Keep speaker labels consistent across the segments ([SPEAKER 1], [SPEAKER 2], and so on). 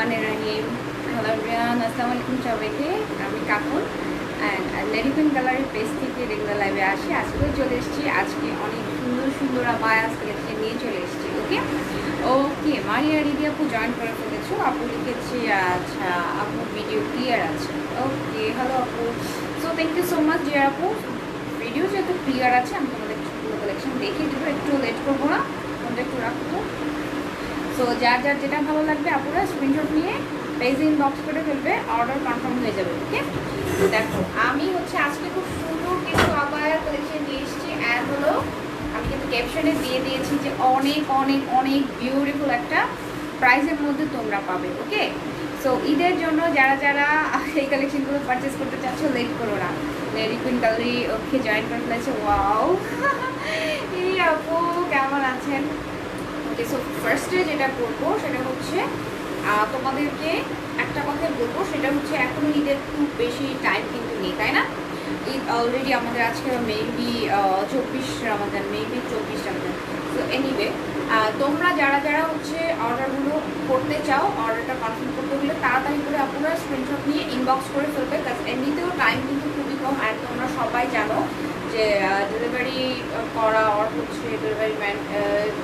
[SPEAKER 1] রহমানির রহিম। Hello everyone, আসসালামু আলাইকুম সবাইকে। আমি Kakul and lady queen gallery page থেকে রেগুলার লাইভে আসি। আজকেও চলে এসেছি। আজকে অনেক সুন্দর সুন্দর আবায়া কালেকশন নিয়ে চলে এসেছি। ওকে ওকে, মারিয়া রিদি আপু জয়েন করে ফেলেছো। আপু লিখেছি আচ্ছা আপু ভিডিও ক্লিয়ার আছে। ওকে, হ্যালো আপু। So thank you so much dear আপু। ভিডিও যেহেতু ক্লিয়ার আছে আমি তোমাদের পুরো কালেকশন দেখিয়ে দেবো। একটু লেট করবো না, ফোনটা একটু রাখবো। সো যার যার যেটা ভালো লাগবে আপুরা স্ক্রিনশট নিয়ে পেজে ইনবক্স করে ফেলবে, অর্ডার কনফার্ম হয়ে যাবে। ওকে, দেখো আমি আজকে খুব সুন্দর কিছু আবায়ার কালেকশন নিয়ে এসেছি। অ্যান্ড হলো আমি কিন্তু ক্যাপশনে দিয়ে দিয়েছি যে অনেক অনেক অনেক বিউটিফুল একটা প্রাইসের মধ্যে তোমরা পাবে। ওকে, সো ঈদের জন্য যারা যারা এই কালেকশনগুলো পারচেস করতে চাচ্ছ লেট করো না। লেডি কুইন গ্যালারি ওকে জয়েন করে ফেলেছে। ওয়াও এই আপু কেমন আছেন? ওকে, সো ফার্স্টে যেটা করবো সেটা হচ্ছে তোমাদেরকে একটা কথাই বলবো, সেটা হচ্ছে এখনো ঈদের খুব বেশি টাইম কিন্তু নেই, তাই না? ঈদ অলরেডি আমাদের আজকে মেবি 24 রমাদান, মেবি 24 রমাদান। সো এনিওয়ে তোমরা যারা যারা অর্ডারগুলো করতে চাও, অর্ডারটা কনফার্ম করতে হলে তাড়াতাড়ি করে আপনারা স্ক্রিনশট নিয়ে ইনবক্স করে ফেলবে। এমনিতেও টাইম কিন্তু খুবই কম। আর তোমরা সবাই জানো যে ডেলিভারি করা আর ডেলিভারি ম্যান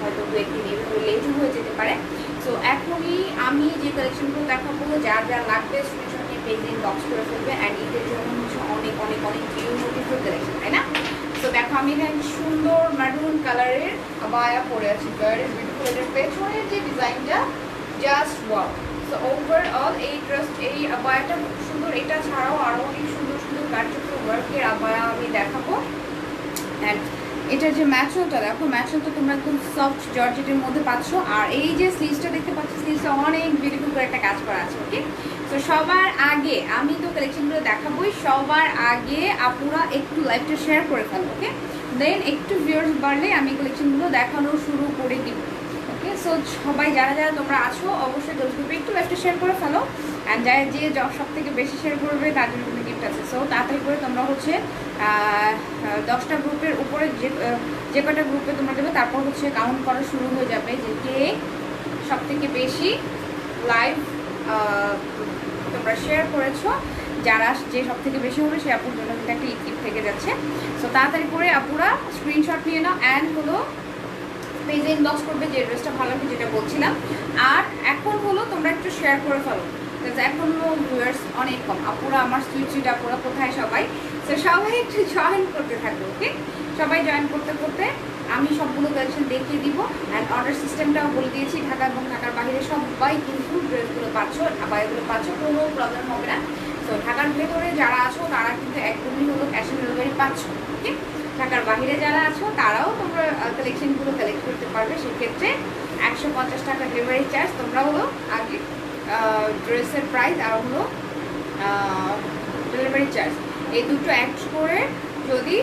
[SPEAKER 1] হয়তো দু একদিন এভাবে লেটও হয়ে যেতে পারে। সো এখনই আমি যে কালেকশনগুলো দেখাবো, যার যা লাগবে স্ক্রিনশট নিয়ে পেজে ইনবক্স করে ফেলবে। অ্যান্ড ঈদের জন্য অনেক অনেক অনেক বিউটিফুল কালেকশন, তাই না? তো দেখো আমি এখানে সুন্দর ম্যারুন কালারের আবায়া পরে আছি। Very beautiful. এটার পেছনের যে ডিজাইনটা জাস্ট ওয়াও। সো ওভারঅল এই আবায়াটা খুব সুন্দর। এটা ছাড়াও আরও অনেক সুন্দর সুন্দর কারচুপি ওয়ার্কের আবায়া আমি দেখাবো। অ্যান্ড এটার যে ম্যাচলটা দেখো, ম্যাচলটা তোমরা একদম সফট জর্জেটের মধ্যে পাচ্ছ। আর এই যে স্লিভসটা দেখতে পাচ্ছ, স্লিভসটা অনেক বিউটিফুল করে একটা কাজ করা আছে। ওকে, তো সবার আগে আমি তো কালেকশনগুলো দেখাবোই, সবার আগে আপুরা একটু লাইভটা শেয়ার করে ফেলো। ওকে, দেন একটু ভিউয়ার্স বাড়লে আমি কালেকশনগুলো দেখানো শুরু করে দিব। ওকে, সো সবাই যারা যারা তোমরা আছো অবশ্যই দোষ গ্রুপে একটু লাইভটা শেয়ার করে ফেলো। অ্যান্ড যে সব থেকে বেশি শেয়ার করবে তার জন্য কিন্তু গিফট আছে। সো তাড়াতাড়ি করে তোমরা 10টা গ্রুপের উপরে যে কটা গ্রুপে তোমরা দেবে, তারপর কাউন্ট করা শুরু হয়ে যাবে যে কে সব থেকে বেশি লাইভ তোমরা শেয়ার করেছো। যারা যে সব থেকে বেশি হবে সে আপুর জন্য কিন্তু একটা গিফট থেকে যাচ্ছে। সো তাড়াতাড়ি করে আপুরা স্ক্রিনশট নিয়ে নাও। অ্যান্ড পেজে ইনবক্স করবে যে ড্রেসটা ভালো লাগবে, যেটা বলছিলাম। আর এখন তোমরা একটু শেয়ার করে ফেলো, এখনো ভিউয়ার্স অনেক কম। আপুরা আমার সুইট আপুরা কোথায় সবাই? তো সবাই একটু জয়েন করতে থাকবে। ওকে, সবাই জয়েন করতে করতে আমি সবগুলো কালেকশন দেখিয়ে দিব। অ্যান্ড অর্ডার সিস্টেমটাও বলে দিয়েছি। ঢাকা এবং ঢাকার বাইরে সবাই কিন্তু ড্রেসগুলো পাচ্ছ, আবায়াগুলো পাচ্ছ, কোনো প্রবলেম হবে না। তো ঢাকার ভেতরে যারা আছো তারা কিন্তু একদমই ক্যাশ অন ডেলিভারি পাচ্ছ। ওকে, ঢাকার বাইরে যারা আছো তারাও তোমরা কালেকশনগুলো কালেক্ট করতে পারবে। সেক্ষেত্রে 150 টাকা ডেলিভারি চার্জ। তোমরা আগে ড্রেসের প্রাইস আর ডেলিভারি চার্জ এই দুটো অ্যাড করে যদি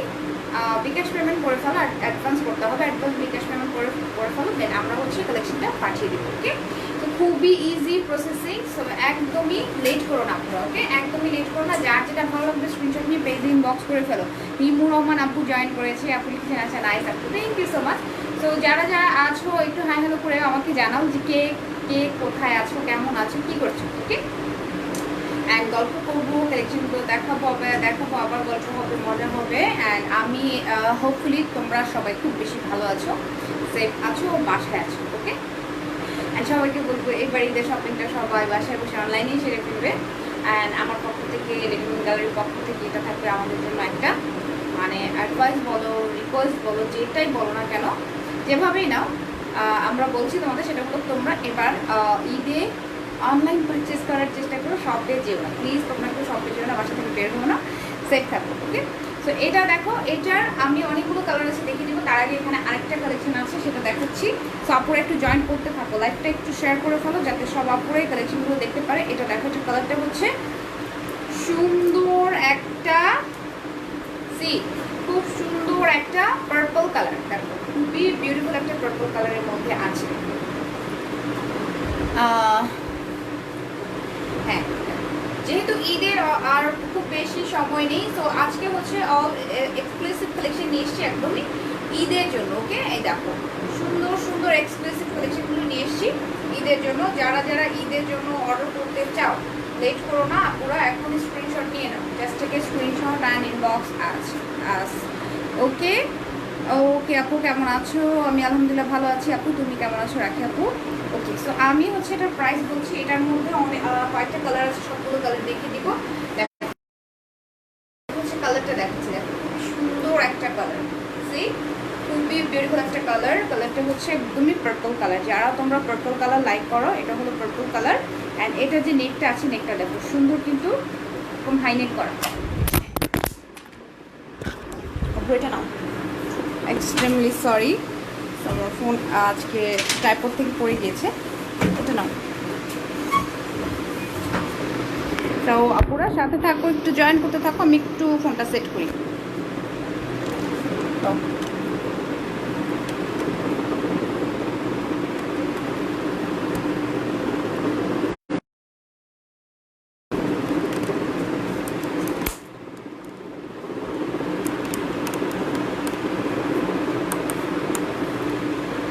[SPEAKER 1] বিকাশ পেমেন্ট করে ফেলো, আর অ্যাডভান্স করতে হবে, অ্যাডভান্স বিকাশ পেমেন্ট করে ফেলো, দেন আমরা কালেকশনটা পাঠিয়ে দেবো। ওকে, তো খুবই ইজি প্রসেসিং। সো একদমই লেট করো না আপনারা। ওকে, একদমই লেট করো না। যার যেটা ভালো লাগবে স্ক্রিনশট নিয়ে পেজে ইনবক্স করে ফেলো। হিমুর রহমান আপু জয়েন করেছে, আপু লিখছেন আচ্ছা নাইস আপু, thank you so much. So যারা যারা আছো একটু হাই হ্যালো করে আমাকে জানাও যে কে কে কোথায় আছো, কেমন আছো, কী করছো। ওকে, অ্যান্ড গল্প করবো, কালেকশনগুলো দেখাবো, আবার গল্প হবে, মজা হবে। অ্যান্ড আমি হোপফুলি তোমরা সবাই খুব বেশি ভালো আছো, সেফ আছো, বাসায় আছো। ওকে, অ্যান্ড সবাইকে বলবো এবার ঈদের শপিংটা সবাই বাসায় বসে অনলাইনেই সেরে ফেলবে। অ্যান্ড আমার পক্ষ থেকে, রেডিমেড গ্যালারির পক্ষ থেকে এটা থাকবে আমাদের জন্য একটা অ্যাডভাইস বলো, রিকোয়েস্ট বলো, যেটাই বলো না কেন, যেভাবেই নাও, আমরা বলছি তোমাদের সেটা তোমরা এবার ঈদে অনলাইন পারচেস করার চেষ্টা করো। শপে যেও না প্লিজ, তোমরা একটু শপে যেও না, বাসা থেকে বের হবো না, সেফ থাকবো। ওকে, সো এটা দেখো, এটার আমি অনেকগুলো কালার আছে দেখিয়ে দেবো। তার আগে এখানে আরেকটা কালেকশন আছে, সেটা দেখাচ্ছি। সো আপুরা একটু জয়েন করতে থাকো, লাইভটা একটু শেয়ার করে ফেলো যাতে সব আপুরাই কালেকশনগুলো দেখতে পারে। এটা দেখো, যে কালারটা সুন্দর একটা খুব সুন্দর একটা পার্পল কালার। দেখো খুবই বিউটিফুল একটা পার্পল কালারের মধ্যে আছে। হ্যাঁ, যেহেতু ঈদের আর খুব বেশি সময় নেই, তো আজকে অল এক্সক্লুসিভ কালেকশন নিয়ে এসছি একদমই ঈদের জন্য। ওকে, এই দেখো সুন্দর সুন্দর এক্সক্লুসিভ কালেকশনগুলো নিয়ে এসছি ঈদের ঈদের জন্য। যারা যারা ঈদের জন্য অর্ডার করতে চাও লেট করো না আপুরা, এখন স্ক্রিনশট নিয়ে নাও, just take screenshot and inbox us. Okay okay আপু কেমন আছো? আমি আলহামদুলিল্লাহ ভালো আছি আপু, তুমি কেমন আছো রাখি আপু? ওকে, সো আমি হচ্ছে এটার প্রাইস বলছি। এটার মধ্যে অনেক কয়েকটা কালার আছে, সবগুলো কালার দেখিয়ে দিব। হচ্ছে কালারটা দেখাচ্ছি, দেখো খুব সুন্দর একটা কালার, সি খুবই বিউটিফুল একটা কালার। কালারটা হচ্ছে একদমই পার্পল কালার। যারা তোমরা পার্পল কালার লাইক করো, এটা হলো পার্পল কালার। অ্যান্ড এটা যে নেকটা আছে, নেকটা দেখো সুন্দর, কিন্তু এরকম হাই নেক করা। এটা নাও, এক্সট্রিমলি সরি, আমার ফোন আজকে ট্রাইপড থেকে পড়ে গিয়েছে। এটা নাও। তো আপুরা সাথে থাকো, একটু জয়েন করতে থাকো, আমি একটু ফোনটা সেট করি। তো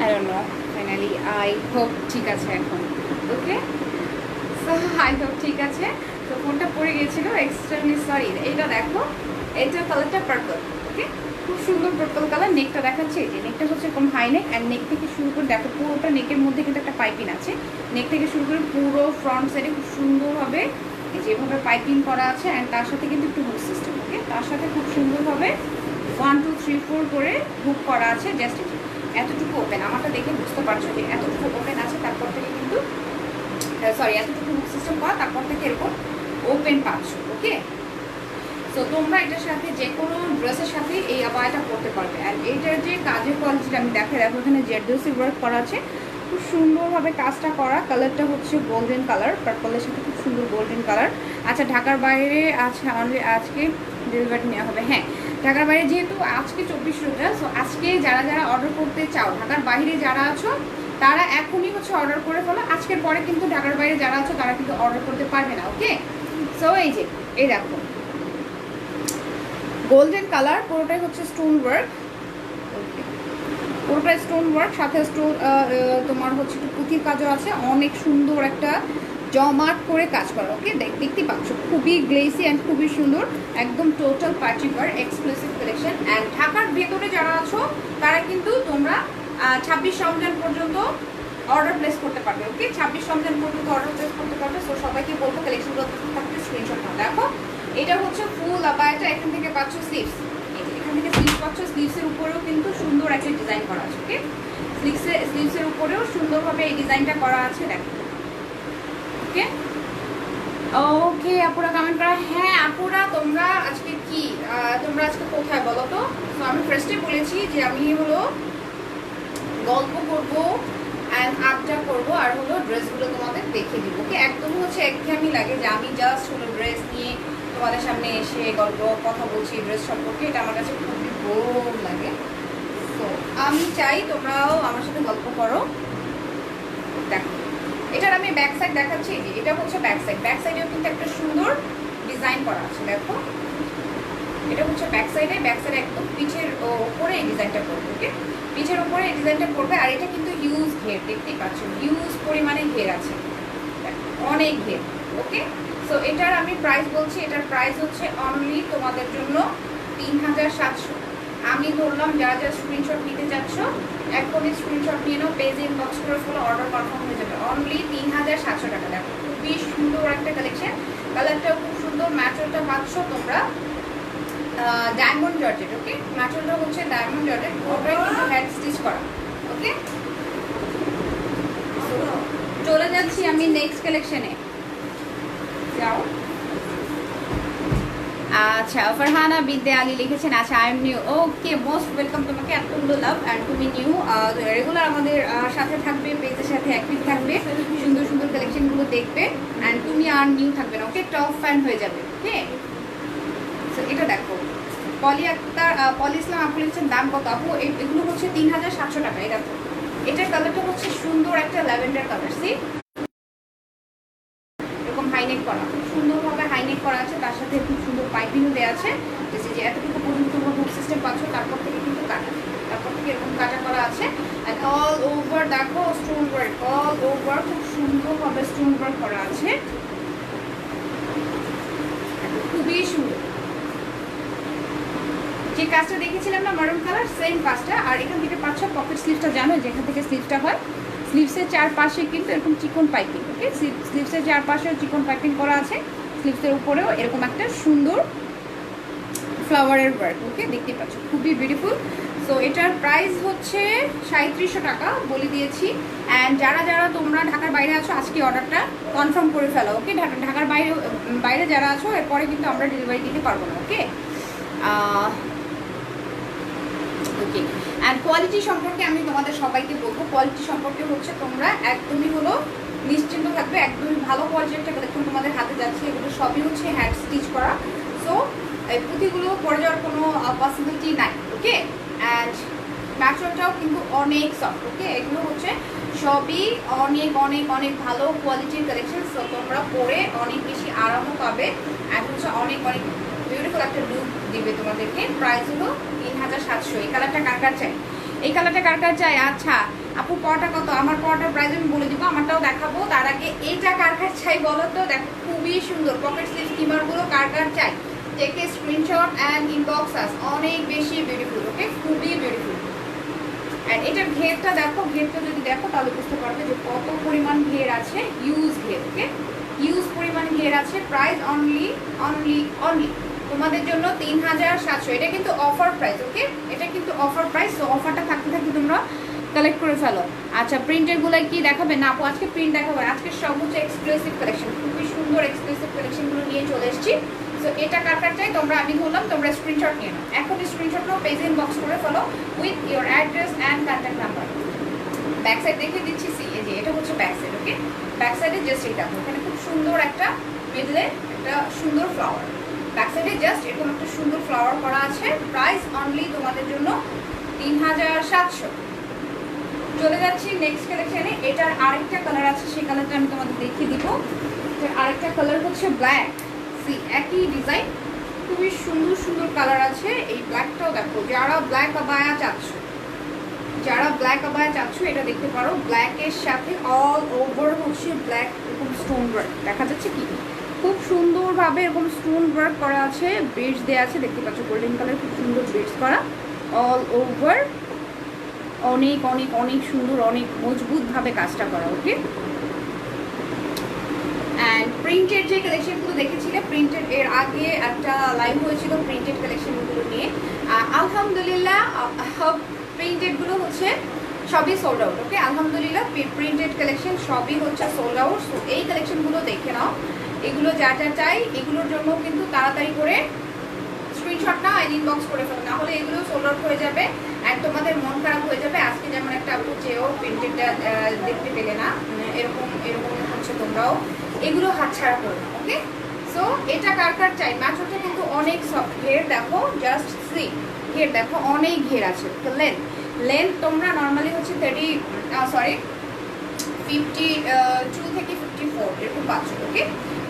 [SPEAKER 1] I don't know, finally I hope ঠিক আছে এখন। ওকে, সো আই হোপ ঠিক আছে। তো ফোনটা পড়ে গিয়েছিল, এক্সট্রিমলি সরি। এটা দেখো, এটা কালারটা পার্পল। ওকে, খুব সুন্দর পার্পল কালার। নেকটা দেখাচ্ছে, এই যে নেকটা হচ্ছে এরকম হাই নেক। অ্যান্ড নেক থেকে শুরু করে দেখো পুরোটা নেকের মধ্যে কিন্তু একটা পাইপিং আছে। নেক থেকে শুরু করে পুরো ফ্রন্ট সাইডে খুব সুন্দরভাবে যেভাবে পাইপিং করা আছে। অ্যান্ড তার সাথে কিন্তু একটু হুক সিস্টেম। ওকে, তার সাথে খুব সুন্দরভাবে 1 2 3 4 করে হুক করা আছে। জাস্ট এতটুকু ওপেন, আমারটা দেখে বুঝতে পারছো যে এতটুকু ওপেন আছে। তারপর থেকে কিন্তু সরি, এতটুকু হুক সিস্টেম করা, তারপর থেকে এরকম ওপেন পাচ্ছ। ওকে, সো তোমরা এটার সাথে যে কোনো ড্রেসের সাথে এই আবায়াটা পরতে পারবে। আর এইটার যে কাজের কোয়ালিটিটা আমি দেখো, এখানে জেরদোসি ওয়ার্ক করা আছে, খুব সুন্দরভাবে কাজটা করা। কালারটা হচ্ছে গোল্ডেন কালার, পার্পলের সাথে খুব সুন্দর গোল্ডেন কালার। আচ্ছা, ঢাকার বাইরে আচ্ছা আজকে ডেলিভারি নেওয়া হবে। হ্যাঁ, ঢাকার বাইরে যেহেতু আজকে 24 রোজা, সো আজকে যারা যারা অর্ডার করতে চাও, ঢাকার বাইরে যারা আছো তারা এখনই হচ্ছে অর্ডার করে ফেলো। আজকের পরে কিন্তু ঢাকার বাইরে যারা আছো তারা কিন্তু অর্ডার করতে পারবে না। ওকে, সো এই যে এই দেখো গোল্ডেন কালার, পুরোটাই হচ্ছে স্টোন ওয়ার্ক। পুরোটাই স্টোন ওয়ার্ক, সাথে স্টোন তোমার হচ্ছে একটু পুঁথির কাজও আছে। অনেক সুন্দর একটা জমাট করে কাজ করা। ওকে, দেখতে পাচ্ছ খুবই গ্লেসি অ্যান্ড খুবই সুন্দর, একদম total party wear exclusive collection. And ঢাকার ভেতরে যারা আছো তারা কিন্তু তোমরা 26 রমজান পর্যন্ত অর্ডার প্লেস করতে পারবে। ওকে, 26 রমজান পর্যন্ত অর্ডার প্লেস করতে পারবে। সো সবাইকে বলবো কালেকশনগুলো থাকতে স্ক্রিনশট নাও। দেখো এটা হচ্ছে ফুল আবায়াটা, এখান থেকে পাচ্ছ স্লিভস, এখান থেকে স্লিভস পাচ্ছ। স্লিভসের উপরেও কিন্তু সুন্দর একটা ডিজাইন করা আছে। ওকে, স্লিভসের উপরেও সুন্দরভাবে এই ডিজাইনটা করা আছে, দেখো। ওকে ওকে, আপুরা কমেন্ট করা। হ্যাঁ আপুরা, তোমরা আজকে কি তোমরা আজকে কোথায় বলো তো? তো আমি ফার্স্টে বলেছি যে আমি হলো গল্প করবো অ্যান্ড আড্ডা করবো, আর হলো ড্রেসগুলো তোমাদের দেখিয়ে দিব। ওকে, একদম হচ্ছে একঘেয়েমি লাগে যে আমি জাস্ট হলো ড্রেস নিয়ে তোমাদের সামনে এসে গল্প কথা বলছি ড্রেস সম্পর্কে, এটা আমার কাছে খুবই বোর লাগে। তো আমি চাই তোমরাও আমার সাথে গল্প করো। দেখো এটার আমি ব্যাক সাইড দেখাচ্ছি, যে এটা হচ্ছে ব্যাক সাইড। ব্যাক সাইডেও কিন্তু একটা সুন্দর ডিজাইন করা আছে। দেখো এটা হচ্ছে ব্যাক সাইডে, ব্যাক সাইডে একদম পিঠের ওপরে এই ডিজাইনটা করবে। ওকে, পিঠের ওপরে এই ডিজাইনটা করবে। আর এটা কিন্তু হিউজ ঘের, দেখতেই পাচ্ছ হিউজ পরিমাণে ঘের আছে, অনেক ঘের। ওকে, সো এটার আমি প্রাইস বলছি, এটার প্রাইস হচ্ছে অনলি তোমাদের জন্য 3700। আমি ধরলাম যারা যারা স্ক্রিনশট নিতে যাচ্ছ এখনই স্ক্রিনশট নিয়ে নাও, পেজ ইনবক্স করে ফেলো, অর্ডার কনফার্ম হয়ে যাবে। অনলি 3700 টাকা। দেখো খুবই সুন্দর একটা কালেকশন, কালারটাও খুব সুন্দর। ম্যাটেরিয়ালটা পাচ্ছ তোমরা ডায়মন্ড জর্জেট। ওকে, ম্যাটেরিয়ালটা হচ্ছে ডায়মন্ড জর্জেট, ওটাই কিন্তু হ্যান্ড স্টিচ করা। ওকে, চলে যাচ্ছি আমি নেক্সট কালেকশনে। যাও। আচ্ছা, ফারহানা বিদ্যে আলী লিখেছেন, আচ্ছা I am new. Okay, most welcome তোমাকে, এতগুলো লাভ। অ্যান্ড তুমি নিউ, রেগুলার আমাদের সাথে থাকবে, পেজের সাথে অ্যাক্টিভ থাকবে, সুন্দর সুন্দর কালেকশনগুলো দেখবে। অ্যান্ড তুমি আর নিউ থাকবে না। ওকে, টপ ফ্যান হয়ে যাবে। ওকে, সো এটা দেখো পলি আক্তার, পলি ইসলাম আপু লিখছেন দাম কত আপু? এগুলো হচ্ছে 3700 টাকা। এই দেখো এটার কালারটা হচ্ছে সুন্দর একটা ল্যাভেন্ডার কালার। সি এরকম হাইনেক করা, খুব সুন্দরভাবে হাইনেক করা আছে, তার সাথে খুব সুন্দর পাইপিংও দেওয়া আছে। যে এতটুকু পর্যন্ত তোমরা হুক সিস্টেম পাচ্ছ, তারপর থেকে কিন্তু কাটা, তারপর থেকে এরকম কাটা করা আছে। অ্যান্ড অল ওভার দেখো স্টোন ওয়ার্ক, অল ওভার খুব সুন্দরভাবে স্টোন ওয়ার্ক করা আছে, খুবই সুন্দর। যে কাজটা দেখেছিলাম না মারুন কালার, সেম কাজটা। আর এখান থেকে পাচ্ছ পকেট স্লিভসটা, জানো যেখান থেকে স্লিভসটা হয়, স্লিভসের চারপাশে কিন্তু এরকম চিকন পাইপিং, ওকে স্লিভসের চারপাশেও চিকন পাইপিং করা আছে, স্লিভসের উপরেও এরকম একটা সুন্দর ফ্লাওয়ারের ওয়ার্ক, ওকে দেখতে পাচ্ছ খুবই বিউটিফুল। সো এটার প্রাইস হচ্ছে 3700 টাকা বলে দিয়েছি। অ্যান্ড যারা যারা তোমরা ঢাকার বাইরে আছো আজকে অর্ডারটা কনফার্ম করে ফেলো, ওকে ঢাকার বাইরে বাইরে যারা আছো এরপরে কিন্তু আমরা ডেলিভারি দিতে পারবো না, ওকে ওকে। অ্যান্ড কোয়ালিটি সম্পর্কে আমি তোমাদের সবাইকে বলবো, কোয়ালিটি সম্পর্কে হচ্ছে তোমরা একদমই হলো নিশ্চিন্ত থাকবে, একদমই ভালো কোয়ালিটির একটা কালেকশন তোমাদের হাতে যাচ্ছে। এগুলো সবই হচ্ছে হ্যান্ড স্টিচ করা, সো এই পুঁতিগুলো পরে যাওয়ার কোনো পসিবিলিটি নাই, ওকে। অ্যান্ড ম্যাটেরিয়ালটাও কিন্তু অনেক সফট, ওকে। এগুলো হচ্ছে সবই অনেক অনেক অনেক ভালো কোয়ালিটির কালেকশন, সো তোমরা পরে অনেক বেশি আরামও পাবে। অ্যান্ড হচ্ছে অনেক অনেক বিউটিফুল একটা লুক দিবে তোমাদেরকে। প্রাইস হলো 3700। এই কালারটা কার কার চাই, এই কালারটা কার কার চাই? আচ্ছা আপু পড়াটা কত? আমার পড়াটার প্রাইস আমি বলে দিব, আমারটাও দেখাবো। তার আগে এইটা কার কার চাই বলো তো? দেখো খুবই সুন্দর পকেট স্লিভ স্টিমারগুলো কার কার চাই, take a screenshot and inbox us. অনেক বেশি বিউটিফুল, ওকে খুবই বিউটিফুল। অ্যান্ড এটার ঘেরটা দেখো, ঘেরটা যদি দেখো তাহলে বুঝতে পারবে যে কত পরিমাণ ঘের আছে, ইউজ ঘের, ওকে ইউজ পরিমাণ ঘের আছে। প্রাইস অনলি অনলি অনলি তোমাদের জন্য 3700। এটা কিন্তু অফার প্রাইস, ওকে এটা কিন্তু অফার প্রাইস। তো অফারটা থাকতে থাকতে তোমরা কালেক্ট করে ফেলো। আচ্ছা প্রিন্টেরগুলো কি দেখাবে? না আপু আজকে প্রিন্ট দেখাবে, আজকে সব হচ্ছে এক্সক্লুসিভ কালেকশন, খুবই সুন্দর এক্সক্লুসিভ কালেকশনগুলো নিয়ে চলে এসেছি। সো এটা কার কার চাই তোমরা, আমি বললাম তোমরা স্ক্রিনশট নিয়ে নাও, এখন স্ক্রিনশট নাও, পেজ ইনবক্স করে ফেলো with your address and contact number. Back side দেখে দিচ্ছি, সি এই যে এটা হচ্ছে ব্যাক সাইড, ওকে ব্যাক সাইডে জাস্ট এটা এখানে খুব সুন্দর একটা মিডলে একটা সুন্দর ফ্লাওয়ার, ব্যাক সাইডে জাস্ট এরকম একটা সুন্দর ফ্লাওয়ার করা আছে। প্রাইস অনলি তোমাদের জন্য 3700। চলে যাচ্ছি নেক্সট কালেকশনে। এটার আরেকটা কালার আছে, সেই কালারটা আমি তোমাদের দেখিয়ে দিব। এটার আরেকটা কালার হচ্ছে ব্ল্যাক, সি একই ডিজাইন, খুবই সুন্দর সুন্দর কালার আছে। এই ব্ল্যাকটাও দেখো, যারা ব্ল্যাক আবায়া চাচ্ছ, যারা ব্ল্যাক আবায়া চাচ্ছ এটা দেখতে পারো। ব্ল্যাকের সাথে অল ওভার হচ্ছে ব্ল্যাক এরকম স্টোন ওয়ার্ক, দেখা যাচ্ছে কি খুব সুন্দরভাবে এরকম স্টোন ওয়ার্ক করা আছে, বেডস দেওয়া আছে দেখতে পাচ্ছ, গোল্ডেন কালার খুব সুন্দর বেডস করা অল ওভার, অনেক অনেক অনেক সুন্দর, অনেক মজবুতভাবে কাজটা করা, ওকে। অ্যান্ড প্রিন্টেড যে কালেকশনগুলো দেখেছিলে, প্রিন্টেড এর আগে একটা লাইভ হয়েছিল প্রিন্টেড কালেকশনগুলো নিয়ে, আলহামদুলিল্লাহ প্রিন্টেডগুলো হচ্ছে সবই সোল্ড আউট, ওকে আলহামদুলিল্লাহ প্রিন্টেড কালেকশন সবই হচ্ছে সোল্ড আউট। সো এই কালেকশনগুলো দেখে নাও, এগুলো যা যা চাই এগুলোর জন্য কিন্তু তাড়াতাড়ি করে স্ক্রিনশটটা ইনবক্স করে ফেলো, নাহলে এগুলো সোল্ড আউট হয়ে যাবে আর তোমাদের মন খারাপ হয়ে যাবে। আজকে যেমন একটা আপু চেয়েও প্রিন্টেডটা দেখতে পেলে না, এরকম এরকম হচ্ছে তোমরাও এগুলো হাতছাড়া করো না, ওকে। সো এটা কার কার চাই? ম্যাচটা কিন্তু অনেক সফট, ঘের দেখো জাস্ট সি, ঘের দেখো অনেক ঘের আছে। লেন্থ লেন্থ তোমরা নর্মালি হচ্ছে 52 থেকে 54 এরকম পাচ্ছ, ওকে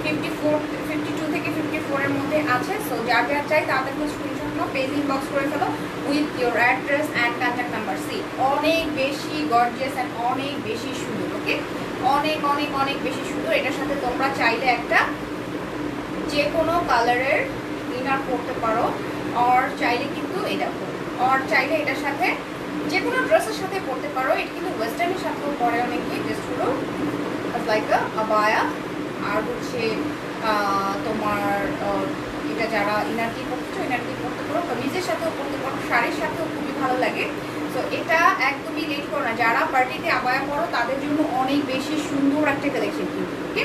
[SPEAKER 1] 52 থেকে 54 এর মধ্যে আছে। সো যার যার চাই তাদেরকে স্ক্রিনশট নাও, পেজ ইনবক্স করে ফেলো with your address and contact number. See অনেক বেশি গর্জিয়াস অ্যান্ড অনেক বেশি সুন্দর, ওকে অনেক অনেক অনেক বেশি সুন্দর। এটার সাথে তোমরা চাইলে একটা যে কোনো কালারের ইনার পরতে পারো, আর চাইলে কিন্তু এটা আর চাইলে এটার সাথে যে কোনো ড্রেসের সাথে পরতে পারো। এটা কিন্তু ওয়েস্টার্নের সাথেও পরে অনেকে, জাস্ট হলো লাইক আবায়া। আর হচ্ছে তোমার এটা যারা ইনার কি পরছো, ইনার কি পরতে পারো, কামিজের সাথেও পরতে পারো, শাড়ির সাথেও খুবই ভালো লাগে। তো এটা একদমই লেট করো না, যারা পার্টিতে আবায়া পরো তাদের জন্য অনেক বেশি সুন্দর একটা কালেকশন কিন্তু, ওকে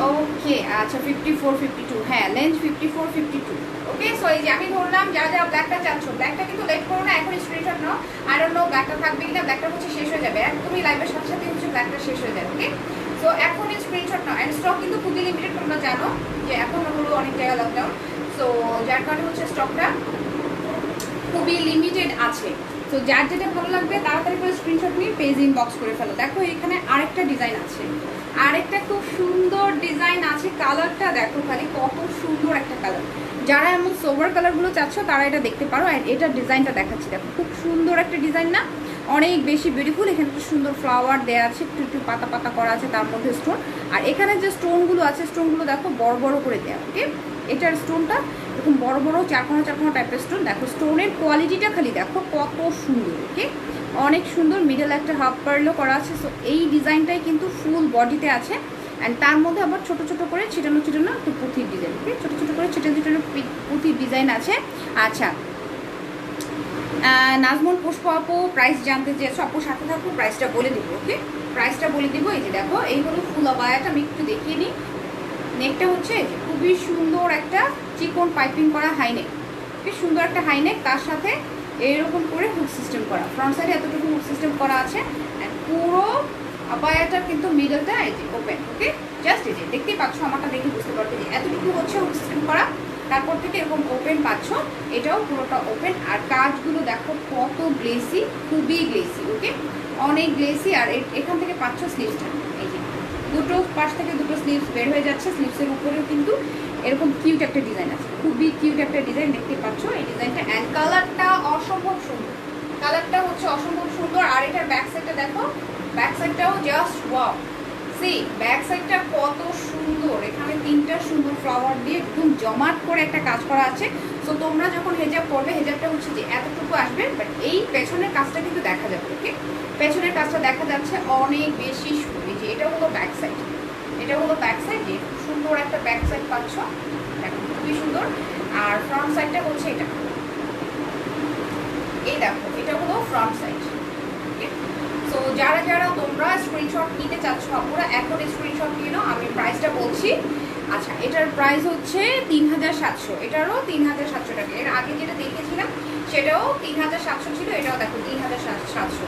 [SPEAKER 1] ওকে। আচ্ছা 54 52, হ্যাঁ লেন্থ 54 52, ওকে। সো এই যে আমি ধরলাম যারা যারা ব্ল্যাকটা চাচ্ছ, ব্ল্যাকটা কিন্তু লেট করো না, এখন screenshot now. I don't no ব্ল্যাকটা থাকবে কিনা, ব্ল্যাকটা হচ্ছে শেষ হয়ে যাবে, একদমই লাইভের সাথে সাথে হচ্ছে ব্ল্যাকটা শেষ হয়ে যাবে, ওকে। সো এখন স্ক্রিনশট নাও। অ্যান্ড স্টক কিন্তু খুবই লিমিটেড, তোমরা জানো যে এখন হলো অনেক জায়গা লকডাউন, সো যার কারণে হচ্ছে স্টকটা খুবই লিমিটেড আছে। তো যার যেটা ভালো লাগবে তাড়াতাড়ি করে স্ক্রিনশট নিয়ে পেজ ইনবক্স করে ফেলো। দেখো এখানে আরেকটা ডিজাইন আছে, আরেকটা খুব সুন্দর ডিজাইন আছে, কালারটা দেখো খালি কত সুন্দর একটা কালার। যারা এমন সোভার কালারগুলো চাচ্ছ তারা এটা দেখতে পারো। অ্যান্ড এটার ডিজাইনটা দেখাচ্ছি, দেখো খুব সুন্দর একটা ডিজাইন না, অনেক বেশি বিউটিফুল। এখানে একটু সুন্দর ফ্লাওয়ার দেওয়া আছে, একটু একটু পাতা পাতা করা আছে, তার মধ্যে স্টোন। আর এখানে যে স্টোনগুলো আছে স্টোনগুলো দেখো বড় বড় করে দেওয়া, ওকে। এটার স্টোনটা এরকম বড় বড় চারকোনা চারকোনা টাইপের স্টোন। দেখো স্টোনের কোয়ালিটিটা খালি দেখো কত সুন্দর, ওকে, অনেক সুন্দর। মিডল একটা হাফ পার্লও করা আছে। সো এই ডিজাইনটাই কিন্তু ফুল বডিতে আছে। অ্যান্ড তার মধ্যে আবার ছোটো ছোটো করে ছিটানো ছিটানো একটু পুঁথির ডিজাইন, ওকে, ছোটো ছোটো করে ছিটানো ছিটানো পুঁথির ডিজাইন আছে। আচ্ছা, নাজমুল পুষ্প আপু প্রাইস জানতে চেয়েছো, আপু সাথে থাকবো, প্রাইসটা বলে দেবো, ওকে, প্রাইসটা বলে দিব। এই যে দেখো এই হলো ফুল আবায়াটা, আমি একটু দেখিয়ে নিই। নেকটা হচ্ছে খুবই সুন্দর একটা চিকন পাইপিং করা হাইনেক, খুব সুন্দর একটা হাইনেক, তার সাথে এইরকম করে হুক সিস্টেম করা, ফ্রন্ট সাইডে এতটুকু হুক সিস্টেম করা আছে। পুরো আবায়াটা কিন্তু মিডলটা এই যে ওপেন, ওকে, জাস্ট এই যে দেখতেই পাচ্ছ, আমারটা দেখে বুঝতে পারবে যে এতটুকু হচ্ছে হুক সিস্টেম করা, তারপর থেকে এরকম ওপেন পাচ্ছ, এটাও পুরোটা ওপেন। আর কাজগুলো দেখো কত গ্লেসি, খুবই গ্লেসি, ওকে, অনেক গ্লেসি। আর এখান থেকে পাচ্ছ স্লিভসটা, এই যে দুটো পাশ থেকে দুটো স্লিভস বের হয়ে যাচ্ছে। স্লিভসের উপরেও কিন্তু এরকম কিউট একটা ডিজাইন আছে, খুবই কিউট একটা ডিজাইন, দেখতে পাচ্ছ এই ডিজাইনটা। অ্যান্ড কালারটা অসম্ভব সুন্দর, কালারটা হচ্ছে অসম্ভব সুন্দর। আর এটার ব্যাক সাইডটা দেখো, ব্যাক সাইডটাও জাস্ট ওয়াও, সি ব্যাক সাইডটা কত সুন্দর। এখানে তিনটা সুন্দর ফ্লাওয়ার দিয়ে একদম জমাট করে একটা কাজ করা আছে। সো তোমরা যখন হেজাব পরবে, হেজাবটা হচ্ছে যে এতটুকু আসবে, বাট এই পেছনের কাজটা কিন্তু দেখা যাবে, ওকে, পেছনের কাজটা দেখা যাচ্ছে অনেক বেশি সুন্দর। যে এটা হলো ব্যাক সাইড, এটা হলো ব্যাক সাইড, যে সুন্দর একটা ব্যাক সাইড পাচ্ছ, দেখো খুবই সুন্দর। আর ফ্রন্ট সাইডটা হচ্ছে এটা, এই দেখো এটা হলো ফ্রন্ট সাইড। সো যারা যারা তোমরা স্ক্রিনশট নিতে চাচ্ছ আপনারা এখন স্ক্রিনশট নিয়ে নাও, আমি প্রাইসটা বলছি। আচ্ছা, এটার প্রাইস হচ্ছে 3700, এটারও 3700 টাকা। এর আগে যেটা দেখেছিলাম সেটাও 3700 ছিল, এটাও দেখো 3700।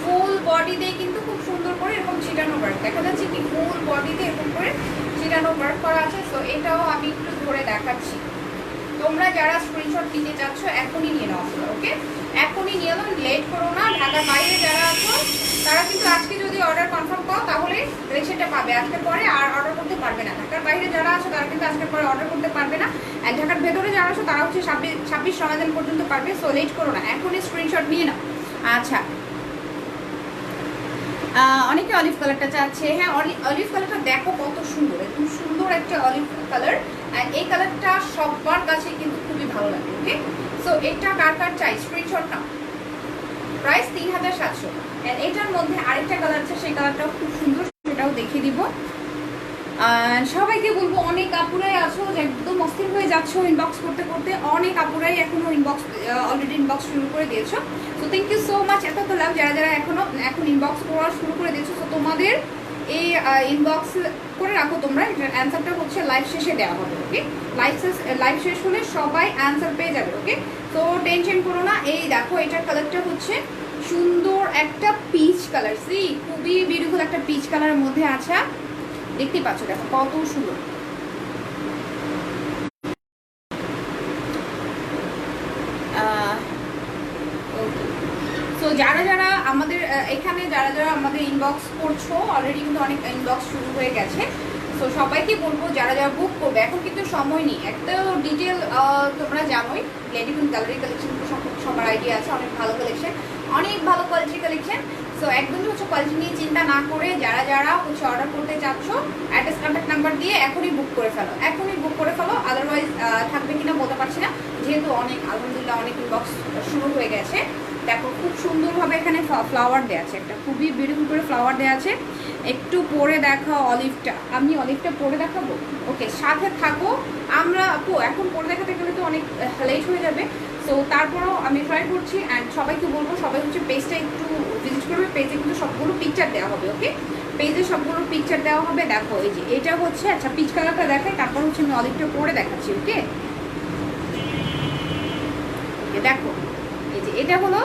[SPEAKER 1] ফুল বডিতে কিন্তু খুব সুন্দর করে এরকম ছিটানো ওয়ার্ক দেখা যাচ্ছে, কি ফুল বডিতে এরকম করে ছিটানো ওয়ার্ক করা আছে। সো এটাও আমি একটু ধরে দেখাচ্ছি। তোমরা যারা স্ক্রিনশট নিতে চাচ্ছ এখনই নিয়ে নাও, ওকে, এখনই নিয়ে নাও, লেট করো না। ঢাকার বাইরে যারা আছো তারা কিন্তু আজকে যদি অর্ডার কনফার্ম করো তাহলে কালেকশনটা পাবে, আজকে পরে আর অর্ডার করতে পারবে না। ঢাকার বাইরে যারা আছো তারা কিন্তু আজকে পরে অর্ডার করতে পারবে না। আর ঢাকার ভেতরে যারা আছো তারা হচ্ছে 26 রমজান পর্যন্ত পারবে। সো লেট করো না, এখনই স্ক্রিনশট নিয়ে নাও। আচ্ছা, অনেকে অলিভ কালারটা চাচ্ছে। হ্যাঁ, অলিভ কালারটা দেখো কত সুন্দর, একদম সুন্দর একটা অলিভ কালার। আর এই কালারটা সবার কাছে কিন্তু খুবই ভালো লাগে, ওকে। সো এটা কার কার চাই স্ক্রিনশট নাও। প্রাইস 3700। এটার মধ্যে আরেকটা কালার আছে, সেই কালারটাও খুব সুন্দর, সেটাও দেখিয়ে দিব। সবাইকে বলবো, অনেক আপুরাই আছো যে একদম অস্থির হয়ে যাচ্ছ ইনবক্স করতে করতে, অনেক আপুরাই এখনো অলরেডি ইনবক্স শুরু করে দিয়েছো। So thank you so much, এত লাভ যারা যারা এখন ইনবক্স করা শুরু করে দিয়েছো। সো তোমাদের এই ইনবক্স করে রাখো তোমরা, এটার অ্যান্সারটা হচ্ছে লাইভ শেষে দেওয়া হবে, ওকে, লাইভ শেষ হলে সবাই অ্যান্সার পেয়ে যাবে, ওকে। তো টেনশন করো না। এই দেখো এটার কালারটা হচ্ছে সুন্দর একটা পিচ কালার, সি খুবই বিউটিফুল একটা পিচ কালারের মধ্যে আছে, দেখতে পাচ্ছ, দেখো কত সুন্দর। সো যারা যারা আমাদের এখানে যারা যারা আমাদের ইনবক্স করছো, অলরেডি কিন্তু অনেক ইনবক্স শুরু হয়ে গেছে। সো সবাইকে বলবো যারা যারা বুক করবে, এখন কিন্তু সময় নেই, একটা ডিটেল তোমরা জানোই লেডিকুইন গ্যালারি কালেকশন সবার আইডিয়া আছে, অনেক ভালো কালেকশন, অনেক ভালো কোয়ালিটির কালেকশন। সো একদমই হচ্ছে কোয়ালিটি নিয়ে চিন্তা না করে যারা যারা হচ্ছে অর্ডার করতে চাচ্ছ অ্যাড্রেস কন্ট্যাক্ট নাম্বার দিয়ে এখনই বুক করে ফেলো, এখনই বুক করে ফেলো। আদারওয়াইজ থাকবে কিনা বলতে পারছি না, যেহেতু অনেক আলহামদুলিল্লাহ অনেক ইনবক্স শুরু হয়ে গেছে। দেখো খুব সুন্দরভাবে এখানে ফ্লাওয়ার দেওয়া আছে, একটা খুবই বিউটিফুল করে ফ্লাওয়ার দেওয়া আছে। একটু পরে দেখাও অলিভটা, আমি অলিভটা পরে দেখাবো, ওকে, সাথে থাকো। আমরা এখন পরে দেখাতে গেলে তো অনেক লেট হয়ে যাবে। সো তারপরেও আমি ট্রাই করছি। অ্যান্ড সবাইকে বলবো সবাই হচ্ছে পেজটা একটু ভিজিট করবে, পেজে কিন্তু সবগুলো পিকচার দেওয়া হবে, ওকে, পেজে সবগুলো পিকচার দেওয়া হবে। দেখো এই যে এটা হচ্ছে, আচ্ছা পিচ কালারটা দেখাই, তারপর হচ্ছে আমি অলিভটা পরে দেখাচ্ছি, ওকে। দেখো এই যে এটা হলো,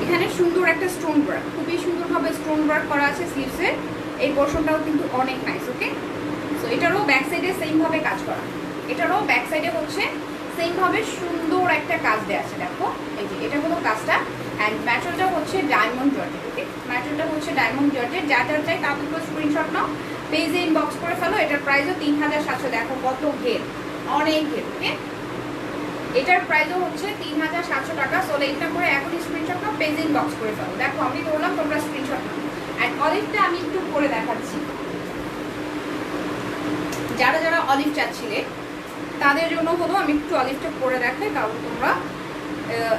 [SPEAKER 1] এখানে সুন্দর একটা স্টোন ওয়ার্ক, খুবই সুন্দরভাবে স্টোন ওয়ার্ক করা আছে স্লিভসে, এই পোর্শনটাও কিন্তু অনেক নাইস, ওকে। সো এটারও ব্যাক সাইডে সেমভাবে কাজ করা, এটারও ব্যাক সাইডে হচ্ছে সেমভাবে সুন্দর একটা কাজ দেওয়া আছে। দেখো এই যে এটা হলো কাজটা। অ্যান্ড ম্যাটেরিয়ালটা হচ্ছে ডায়মন্ড জর্জেট, ওকে, ম্যাটেরিয়ালটা হচ্ছে ডায়মন্ড জর্জেট। যা যা চাই তারপর স্ক্রিনশট নাও, পেজে ইনবক্স করে ফেলো। এটার প্রাইসও 3700। দেখো কত ঘের, অনেক ঘের, ওকে। এটার প্রাইসও হচ্ছে 3700 টাকা। সো এটা করে এখন স্ক্রিনশট নাও, পেজ ইনবক্স করে ফেলো। দেখো আমি বললাম তোমরা স্ক্রিনশট নাও। অ্যান্ড অলিভটা আমি একটু করে দেখাচ্ছি, যারা যারা অলিভ চাচ্ছিলে তাদের জন্য হলো আমি একটু অলিভটা করে দেখাই, কারণ তোমরা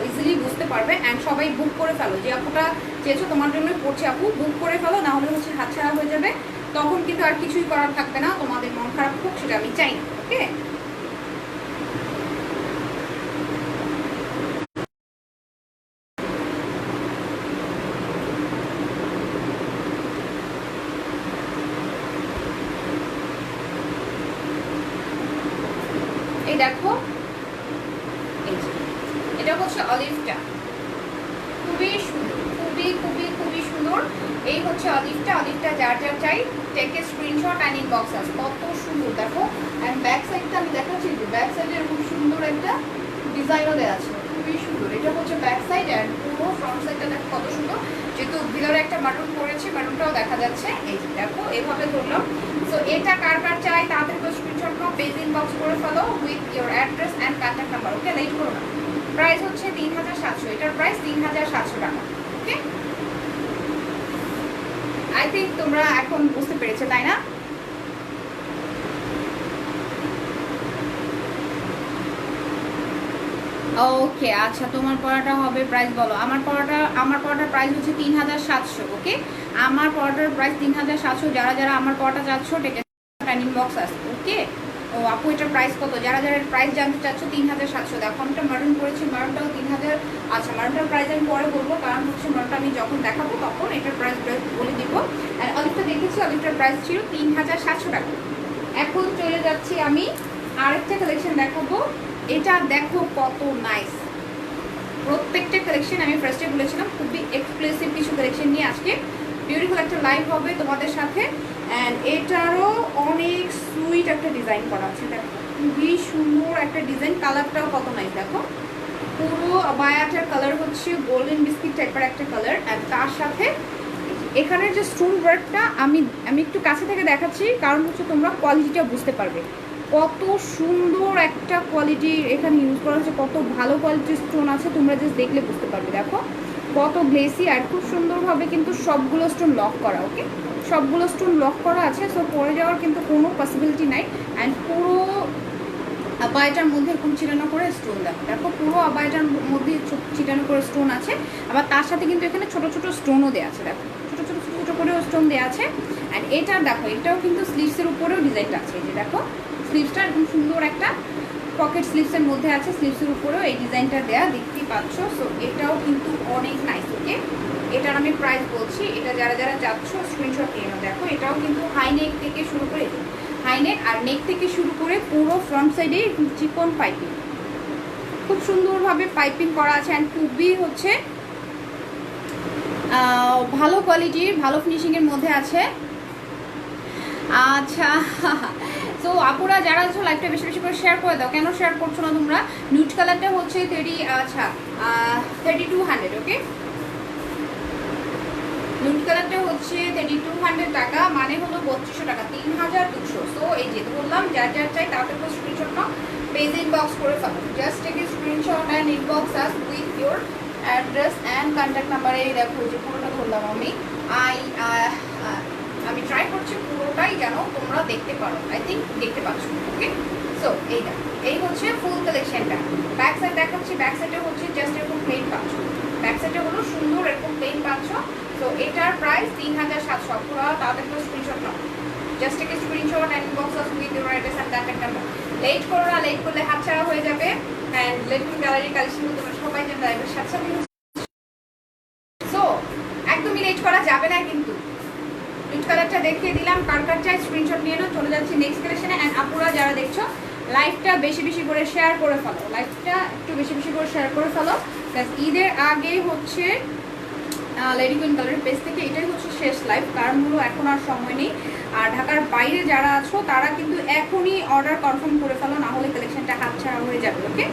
[SPEAKER 1] ইজিলি বুঝতে পারবে। অ্যান্ড সবাই বুক করে ফেলো, যে আপুটা চেয়েছো তোমার জন্য পড়ছে আপু, বুক করে ফেলো, না হলে হচ্ছে হাতছাড়া হয়ে যাবে, তখন কিন্তু আর কিছুই করার থাকবে না, তোমাদের মন খারাপ হোক সেটা আমি চাই না। ওকে, এই দেখো এটা হচ্ছে অলিভটা, খুবই সুন্দর, খুবই খুবই খুবই সুন্দর। এই হচ্ছে অলিভটা। অলিভটা যার যার চাই take a screenshot and inbox us. কত সুন্দর দেখো। অ্যান্ড ব্যাক সাইডটা আমি দেখাচ্ছি, যে ব্যাক সাইডে খুব সুন্দর একটা ডিজাইনও দেওয়া আছে, খুবই সুন্দর। এটা হচ্ছে ব্যাক সাইড অ্যান্ড পুরো ফ্রন্ট সাইডটা দেখো কত সুন্দর। যেহেতু ভিতরে একটা মারুন করেছি, মারুনটাও দেখা যাচ্ছে, এই যে দেখো এভাবে ধরলাম। সো এটা কার কার চাই তাদের স্ক্রিনশট নাও, পেজ ইনবক্স করে ফেলো with your address and contact number. Okay, late করো না। প্রাইস হচ্ছে 3700, এটার প্রাইস 3700 টাকা। ওকে, আই থিঙ্ক তোমরা এখন বুঝতে পেরেছো, তাই না? ওকে, আচ্ছা তোমার পড়াটা হবে, প্রাইস বলো। আমার পড়াটার প্রাইস হচ্ছে 3700। ওকে, আমার পড়াটার প্রাইস 3700। যারা যারা আমার পড়াটা চাচ্ছ টেকে ইনবক্স আসবে। ওকে, ও আপু এটার প্রাইস কত? যারা যারা প্রাইস জানতে চাচ্ছ 3700। দেখো আমি একটা মারুন করেছি, মারুনটাও 3000। আচ্ছা মারুনটার প্রাইস আমি পরে বলবো, কারণ হচ্ছে মারুনটা আমি যখন দেখাবো তখন এটার প্রাইস বলে দিব। আর অলিভটা দেখেছি, অলিভটার প্রাইস ছিল 3700 টাকা। এখন চলে যাচ্ছি আমি আরেকটা কালেকশন দেখাবো। এটা দেখো কত নাইস। প্রত্যেকটা কালেকশন আমি ফার্স্টে বলেছিলাম খুবই এক্সক্লুসিভ কিছু কালেকশন নিয়ে আজকে বিউটিফুল একটা লাইভ হবে তোমাদের সাথে। অ্যান্ড এটারও অনেক সুইট একটা ডিজাইন করা আছে, দেখো খুবই সুন্দর একটা ডিজাইন। কালারটাও কত নাইস দেখো। পুরো বায়াটার কালার হচ্ছে গোল্ডেন বিস্কিট টাইপের একটা কালার। অ্যান্ড তার সাথে এখানের যে স্টোন ওয়ার্কটা আমি একটু কাছে থেকে দেখাচ্ছি, কারণ হচ্ছে তোমরা কোয়ালিটিটা বুঝতে পারবে। কত সুন্দর একটা কোয়ালিটি এখানে ইউজ করা হচ্ছে, কত ভালো কোয়ালিটির স্টোন আছে, তোমরা জাস্ট দেখলে বুঝতে পারবে। দেখো কত গ্লেসি, আর খুব সুন্দরভাবে কিন্তু সবগুলো স্টোন লক করা। ওকে, সবগুলো স্টোন লক করা আছে, সো পরে যাওয়ার কিন্তু কোনো পসিবিলিটি নাই। অ্যান্ড পুরো আবায়াটার মধ্যে এরকম চিটানো করে স্টোন দেখো, দেখো পুরো আবায়াটার মধ্যে চিটানো করে স্টোন আছে। আবার তার সাথে কিন্তু এখানে ছোট ছোট স্টোনও দেওয়া আছে, দেখো ছোট ছোট ছোট ছোট করেও স্টোন দেওয়া আছে। অ্যান্ড এটা দেখো, এটাও কিন্তু স্লিভসের উপরেও ডিজাইনটা আছে, এই যে দেখো স্লিভসটা এরকম সুন্দর একটা পকেট স্লিভসের মধ্যে আছে, স্লিভসের উপরেও এই ডিজাইনটা দেওয়া দেখতেই পাচ্ছ। সো এটাও কিন্তু অনেক নাইস। ওকে, এটার আমি প্রাইস বলছি, এটা যারা যারা যাচ্ছ স্ক্রিনশট নিয়ে নাও। দেখো এটাও কিন্তু হাই নেক থেকে শুরু করে, হাই নেক আর নেক থেকে শুরু করে পুরো ফ্রন্ট সাইডে চিকন পাইপিং, খুব সুন্দরভাবে পাইপিং করা আছে। অ্যান্ড খুবই হচ্ছে ভালো কোয়ালিটির, ভালো ফিনিশিংয়ের মধ্যে আছে। আচ্ছা তো আপুরা যারা আছো লাইভটা বেশি বেশি করে শেয়ার করে দাও। কেন শেয়ার করছো না তোমরা? নিউড কালারটা হচ্ছে 3200। ওকে, নিউড কালারটা হচ্ছে 3200 টাকা, মানে হলো 3200 টাকা, 3200। সো এই যে বললাম যার যার চাই তাদের তো স্ক্রিনশট নাও, পেজ ইনবক্স করে ফেলো। Just take a screenshot and inbox us with your address and contact নাম্বারে। দেখো যে পুরোটা ধরলাম আমি ট্রাই করছি পুরোটাই যেন তোমরা দেখতে পারো। আই থিঙ্ক দেখতে পাচ্ছ। ওকে, সো এই হচ্ছে ফুল কালেকশনটা। ব্যাক সাইড দেখাচ্ছি, ব্যাক সাইডে হচ্ছে জাস্ট এরকম প্লেন পাচ্ছ, ব্যাক সাইডে হলো সুন্দর এরকম প্লেন পাচ্ছ। তো এটার প্রাইস 3700। পুরো তাদের তো স্ক্রিনশট নাও, জাস্ট একটা screenshot and inbox us with your address and contact number. Late করো না, লেট করলে হাতছাড়া হয়ে যাবে। অ্যান্ড লেটুন গ্যালারি কালেকশন তোমরা সবাই যেন লাইভের সাথে সাথে, সো একদমই লেট করা যাবে না কিন্তু। রেড কালারটা দেখিয়ে দিলাম, কার কার চাই স্ক্রিনশট নিয়ে নাও। চলে যাচ্ছি নেক্সট কালেকশনে। অ্যান্ড আপুরা যারা দেখছো লাইভটা বেশি বেশি করে শেয়ার করে ফেলো, লাইভটা একটু বেশি বেশি করে শেয়ার করে ফেলো। প্লাস ঈদের আগে হচ্ছে লেডি কুইন কালারের পেজ থেকে এটাই হচ্ছে শেষ লাইভ, কারণ হলো এখন আর সময় নেই। আর ঢাকার বাইরে যারা আছো তারা কিন্তু এখনই অর্ডার কনফার্ম করে ফেলো, না হলে কালেকশনটা হাতছাড়া হয়ে যাবে। ওকে,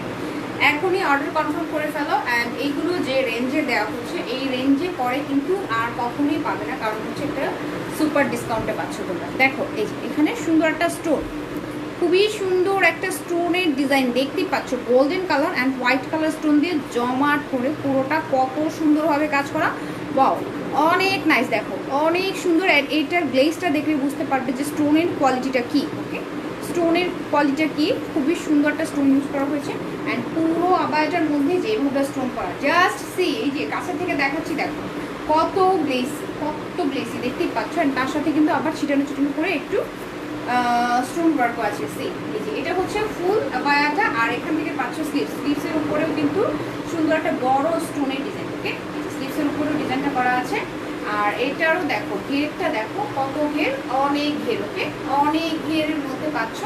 [SPEAKER 1] এখনই অর্ডার কনফার্ম করে ফেলো। অ্যান্ড এইগুলো যে রেঞ্জে দেওয়া হচ্ছে এই রেঞ্জে পরে কিন্তু আর কখনোই পাবে না, কারণ হচ্ছে একটা সুপার ডিসকাউন্টে পাচ্ছ তোমরা। দেখো এই যে এখানে সুন্দর একটা স্টোন, খুবই সুন্দর একটা স্টোনের ডিজাইন দেখতেই পাচ্ছ, golden colour and white colour stone দিয়ে জমাট করে পুরোটা কত সুন্দরভাবে কাজ করা। ওয়াও, অনেক নাইস, দেখো অনেক সুন্দর। অ্যান্ড এইটার গ্লেজটা দেখলে বুঝতে পারবে যে স্টোনের কোয়ালিটিটা কী। ওকে, স্টোনের কোয়ালিটিটা কী, খুবই সুন্দর একটা স্টোন ইউজ করা হয়েছে। অ্যান্ড পুরো আবায়াটার মধ্যে যেভাবে স্টোন করা, জাস্ট সি, এই যে কাছে থেকে দেখাচ্ছি, দেখো কত গ্লেসি, কত গ্লেসি দেখতেই পাচ্ছ। অ্যান্ড তার সাথে কিন্তু আবার ছিটানো ছিটানো করে একটু স্টোন ওয়ার্কও আছে। সি, এই যে এটা হচ্ছে ফুল আবায়াটা, আর এখান থেকে পাচ্ছ স্লিভসের উপরেও কিন্তু সুন্দর একটা বড় স্টোনের ডিজাইন। ওকে, স্লিভসের উপরেও ডিজাইনটা করা আছে। আর এটারও দেখো ঘেরটা, দেখো কত ঘের, অনেক ঘের। ওকে, অনেক ঘেরের মধ্যে পাচ্ছ।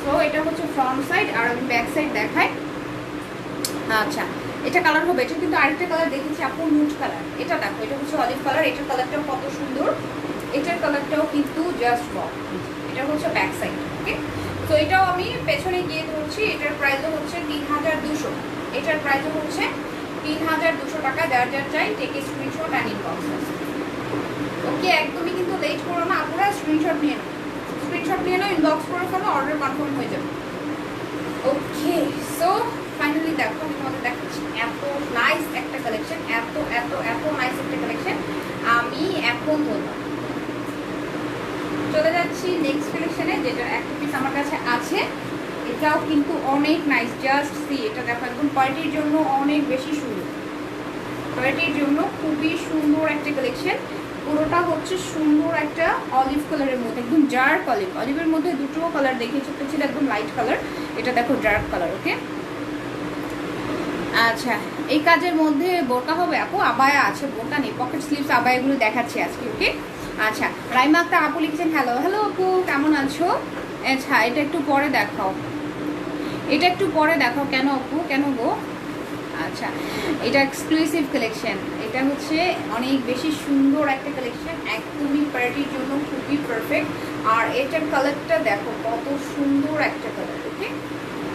[SPEAKER 1] সো এটা হচ্ছে ফ্রন্ট সাইড, আর আমি ব্যাক সাইড দেখাই। আচ্ছা, এটা কালার হবে, এটা কিন্তু আরেকটা কালার দেখেছি আপু, নুট কালার। এটা দেখো, এটা হচ্ছে অলিভ কালার, এটার কালারটাও কত সুন্দর, এটার কালারটাও কিন্তু জাস্ট ওয়াও। এটা হচ্ছে ব্যাক সাইড। ওকে, তো এটাও আমি পেছনে গিয়ে ধরছি। এটার প্রাইসও হচ্ছে 3200, এটার প্রাইসও হচ্ছে 3200 টাকা। যার যার চাই টেক স্ক্রিনশট অ্যান্ড ইনবক্স। ওকে, একদমই কিন্তু লেট করো না আপনারা, স্ক্রিনশট নিয়ে নাও, স্ক্রিনশট নিয়ে নাও, ইনবক্স করে ফেলো, অর্ডার কনফার্ম হয়ে যাবে। ওকে, সো ফাইনালি দেখো আমি তোমাদের দেখাচ্ছি এত নাইস একটা কালেকশন, এত এত এত নাইস একটা কালেকশন। আমি এখন বললাম চলে যাচ্ছি নেক্সট কালেকশনে, যেটার একটা পিস আমার কাছে আছে। এটাও কিন্তু অনেক নাইস, জাস্ট সি, এটা দেখো একদম পার্টির জন্য অনেক বেশি সুন্দর, পার্টির জন্য খুবই সুন্দর একটা কালেকশন। পুরোটা হচ্ছে সুন্দর একটা অলিভ কালারের মধ্যে, একদম ডার্ক অলিভ, অলিভের মধ্যে দুটো কালার দেখিয়েছি, একটা ছিল একদম লাইট কালার, এটা দেখো ডার্ক কালার। ওকে, আচ্ছা, এই কাজের মধ্যে বোরকা হবে আপু? আবায়া আছে, বোরকা নেই, পকেট স্লিভস আবায়াগুলো দেখাচ্ছি আজকে। ওকে, আচ্ছা, রাইমা আক্তার আপু লিখেছেন হ্যালো। হ্যালো আপু, কেমন আছো? আচ্ছা, এটা একটু পরে দেখাও, এটা একটু পরে দেখাও। কেন আপু, কেন গো? আচ্ছা, এটা এক্সক্লুসিভ কালেকশন, এটা হচ্ছে অনেক বেশি সুন্দর একটা কালেকশন, একদমই পার্টির জন্য খুবই পারফেক্ট। আর এটার কালারটা দেখো কত সুন্দর একটা কালার। ওকে,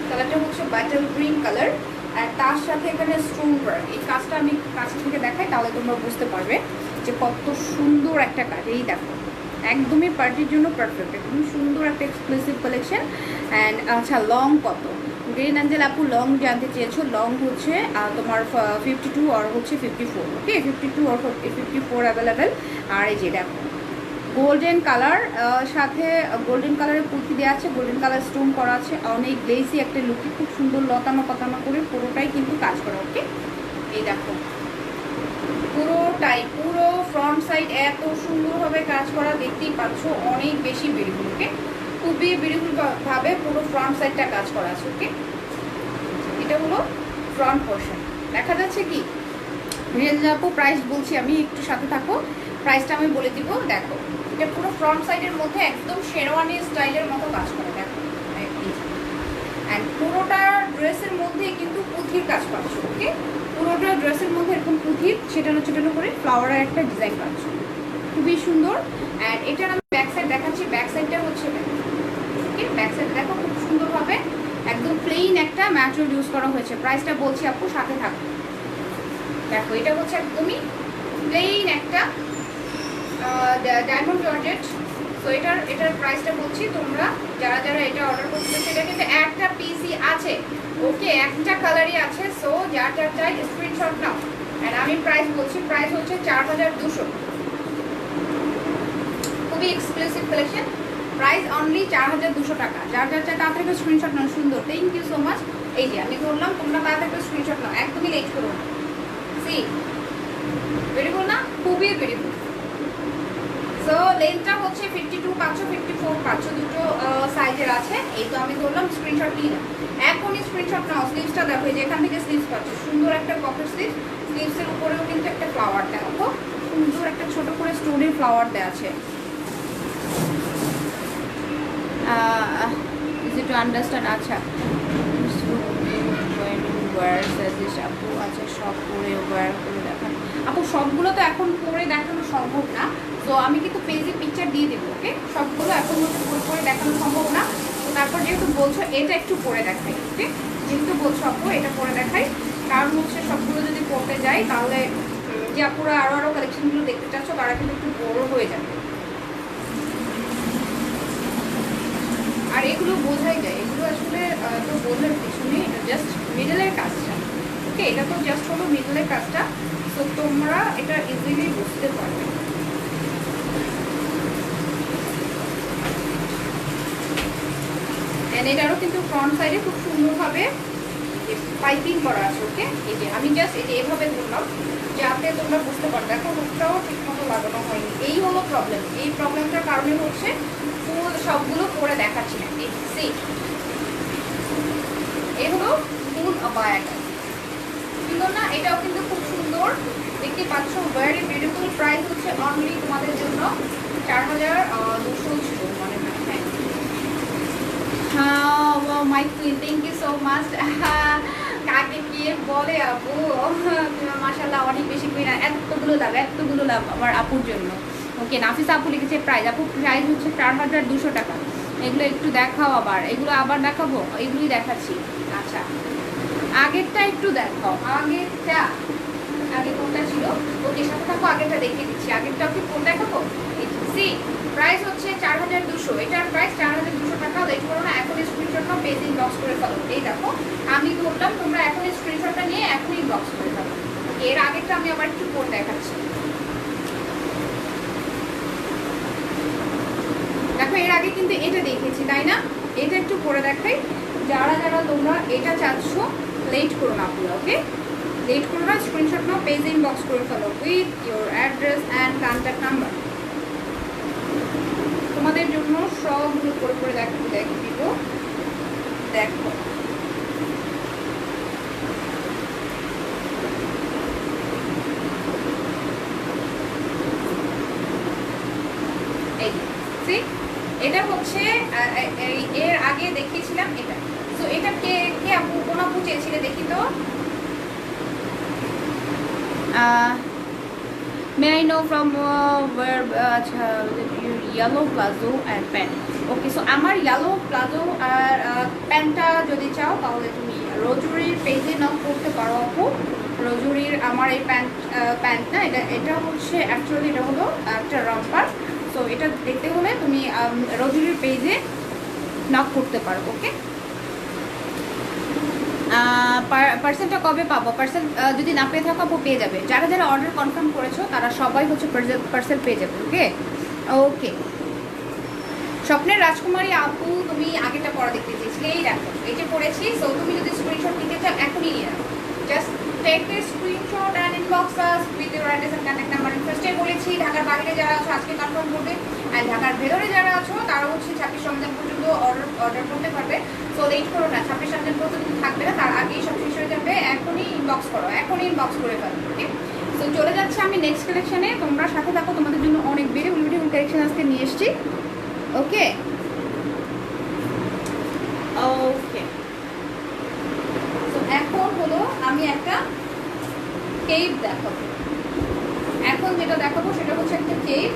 [SPEAKER 1] কালারটা হচ্ছে বাটার গ্রিন কালার, আর তার সাথে এখানে স্টোন ওয়ার্ক। এই কাজটা আমি কাছ থেকে দেখাই, তাহলে তোমরা বুঝতে পারবে যে কত সুন্দর একটা কাজ। এই দেখো একদমই পার্টির জন্য পারফেক্ট, একদম সুন্দর একটা এক্সক্লুসিভ কালেকশন। অ্যান্ড আচ্ছা, লং কত? গ্রিন অ্যাঞ্জেল আপু লং জানতে চেয়েছো। লং হচ্ছে তোমার 52 আর হচ্ছে 54। ওকে, 52 আর 54 অ্যাভেলেবেল। আর এই যে দেখো গোল্ডেন কালার, সাথে গোল্ডেন কালারের কুর্তি দেওয়া আছে, গোল্ডেন কালার স্টোন করা আছে, অনেক গ্লেসি একটা লুকি, খুব সুন্দর লতানো পাতানো করে পুরোটাই কিন্তু কাজ করা। ওকে, এই দেখো পুরোটাই, পুরো ফ্রন্ট সাইড এত সুন্দরভাবে কাজ করা, দেখতেই পাচ্ছ অনেক বেশি বিউটিফুল। ওকে, খুবই বিউটিফুল ভাবে পুরো ফ্রন্ট সাইডটা কাজ করা আছে। ওকে, এটা হলো ফ্রন্ট পোর্শন, দেখা যাচ্ছে কি? রিয়েল আপু প্রাইস বলছি আমি, একটু সাথে থাকো, প্রাইসটা আমি বলে দিব। দেখো এটা পুরো ফ্রন্ট সাইডের মধ্যে একদম শেরওয়ানি স্টাইলের মতো কাজ করা, দেখো। অ্যান্ড পুরোটা ড্রেসের মধ্যে কিন্তু পুঁথির কাজ পাচ্ছ। ওকে, পুরোটা ড্রেসের মধ্যে এরকম পুঁথির ছেটানো ছেটানো করে ফ্লাওয়ারের একটা ডিজাইন পাচ্ছ, খুবই সুন্দর। অ্যান্ড এটার আমি ব্যাক সাইড দেখাচ্ছি, ব্যাক সাইডটা হচ্ছে ওকে, ব্যাক সাইড দেখো খুব সুন্দরভাবে একদম প্লেইন একটা ম্যাটেরিয়াল ইউজ করা হয়েছে। প্রাইসটা বলছি আপু, সাথে থাকো। দেখো এটা হচ্ছে একদমই প্লেইন একটা ডায়মন্ড জর্জেট। তো এটার প্রাইসটা বলছি, তোমরা যারা যারা এটা অর্ডার করতে, এটা কিন্তু একটা পিসই আছে। ওকে, একটা কালারই আছে। সো যার যার চাই স্ক্রিনশট নাও। অ্যান্ড আমি প্রাইস বলছি, প্রাইস হচ্ছে 4200, খুবই এক্সক্লুসিভ কালেকশন, প্রাইস অনলি 4200 টাকা। যার যার চাই তাড়াতাড়ি স্ক্রিনশট নাও। সুন্দর, থ্যাংক ইউ সো মাচ। এই যে আমি বললাম, তোমরা তাড়াতাড়ি স্ক্রিনশট নাও, একদমই লেট করো না। সি, বিউটিফুল না? খুবই বিউটিফুল। সো লেন্থটা হচ্ছে 52 পাচ্ছ, 54 পাচ্ছ, দুটো সাইজের আছে। এই তো আমি ধরলাম, স্ক্রিনশট নিই না, এখনই স্ক্রিনশট নাও। স্লিভসটা দেখো, এই যে এখান থেকে স্লিভস পাচ্ছ, সুন্দর একটা পকেট স্লিভ, স্লিভসের উপরেও কিন্তু একটা ফ্লাওয়ার দেওয়া, খুব সুন্দর একটা ছোট করে স্টোনের ফ্লাওয়ার দেওয়া আছে। Is it to understand? আচ্ছা, আপু আচ্ছা সব করে ওয়ার করে দেখান আপু, সবগুলো তো এখন পরে দেখানো সম্ভব না। তো আমি কিন্তু পেজে পিকচার দিয়ে দেবো। ওকে, সবগুলো এখন হচ্ছে পরে দেখানো সম্ভব না। তো তারপর যেহেতু বলছো এটা একটু পরে দেখাই। ওকে, যেহেতু বলছো আপু এটা পরে দেখাই, কারণ হচ্ছে সবগুলো যদি পড়তে যাই তাহলে যে আপুরা আরও কালেকশনগুলো দেখতে চাচ্ছ তারা কিন্তু একটু বড় হয়ে যাবে। আর এগুলো বোঝাই যায়, এগুলো আসলে তো বোঝার কিছু নেই, এটা জাস্ট মিডলের কাজটা। ওকে, এটা তো জাস্ট হলো মিডলের কাজটা, তো তোমরা এটা ইজিলি বুঝতে পারবে। এটারও কিন্তু ফ্রন্ট সাইডে খুব সুন্দরভাবে পাইপিং করা আছে। ওকে, এই যে আমি জাস্ট এটা এভাবে ধরলাম যাতে তোমরা বুঝতে পারো। দেখো হুকটাও ঠিক মতো লাগানো হয়নি, এই হলো প্রবলেম। এই প্রবলেমটার কারণে হচ্ছে ফুল সবগুলো করে দেখাচ্ছি না। এই হলো ফুল আবায়া কাজ, সুন্দর না? এটাও কিন্তু খুব সুন্দর, দেখতে পাচ্ছ, ভেরি বিউটিফুল। প্রাইস হচ্ছে অনলি তোমাদের জন্য 4200 ছিল মনে হয়। হ্যাঁ, my queen, thank you so much. কাকে কে বলে আপু, মাশাআল্লাহ অনেক বেশি কুইন। এতগুলো লাভ আমার আপুর জন্য। ওকে, নাফিসা আপু লিখেছে প্রাইস, আপু প্রাইস হচ্ছে 4200 টাকা। এগুলো একটু দেখাও, আবার এগুলো আবার দেখাবো? এগুলোই দেখাচ্ছি। আচ্ছা, আগেরটা একটু দেখাও, আগেরটা আগে কোনটা ছিল? ওকে, সাথে থাকো, আগেরটা দেখিয়ে দিচ্ছি। আগেরটা কি কোন দেখাবো? সি প্রাইস হচ্ছে 4200, এটার প্রাইস 4200 টাকা। লেট করো না, এখন স্ক্রিনশট নাও, পেজ ইনবক্স করে ফেলো। এই দেখো আমি ধরলাম, তোমরা এখন স্ক্রিনশটটা নিয়ে এখন ইনবক্স করে ফেলো। এর আগেরটা আমি আবার একটু পরে দেখাচ্ছি। দেখো এর আগে কিন্তু এটা দেখেছি, তাই না? এটা একটু পরে দেখাই। যারা যারা তোমরা এটা চাচ্ছ, লেট করো না পুরো। ওকে, লেট করো না, স্ক্রিনশট নাও, পেজ ইনবক্স করে ফেলো with your address and contact number. তোমাদের জন্য সবগুলো করে দেখিয়ে দিব। দেখো এই এটা হচ্ছে এর আগে দেখিয়েছিলাম এটা। তো এটা কে কে আপু, কোন আপু চেয়েছিলে দেখি তো? May I know from where your yellow plazo and pant? Okay, so আমার yellow plazo আর প্যান্টটা যদি চাও তাহলে তুমি রজুরির পেজে নক করতে পারো আপু। রজুরির আমার এই প্যান্ট না, এটা হচ্ছে অ্যাকচুয়ালি এটা হলো একটা রাম্পার। সো এটা দেখতে হলে তুমি রজুরির পেজে নক করতে পারো। ওকে, পার্সেলটা কবে পাবো? পার্সেল যদি না পেয়ে থাকো আপু পেয়ে যাবে। যারা যারা অর্ডার কনফার্ম করেছো তারা সবাই হচ্ছে পার্সেল পেয়ে যাবে। ওকে ওকে, স্বপ্নের রাজকুমারী আপু, তুমি আগেটা পড়া দেখতে চেয়েছিলে, এই দেখো এই যে পড়েছি। সো তুমি যদি স্ক্রিনশট নিতে চাও এখনই নিয়ে নাও, just take a screenshot and inbox us with your address and contact number. ফার্স্টে বলেছি ঢাকার বাইরে যারা আছো আজকে কনফার্ম করবে, অ্যান্ড ঢাকার ভেতরে যারা আছো তারা হচ্ছে 26 রমজান পর্যন্ত অর্ডার করতে পারবে। সো লেট করো না, 26 রমজান পর্যন্ত থাকবে না, তার আগেই সব শেষ হয়ে যাবে। এখনই ইনবক্স করো, এখনই ইনবক্স করে ফেলো। ওকে, সো চলে যাচ্ছে আমি নেক্সট কালেকশনে। তোমরা সাথে থাকো, তোমাদের জন্য অনেক বিউটিফুল কালেকশন আজকে নিয়ে এসেছি। ওকে ওকে, তো এখন হলো আমি একটা কেপ দেখাবো। এখন যেটা দেখাবো সেটা হচ্ছে একটা কেপ।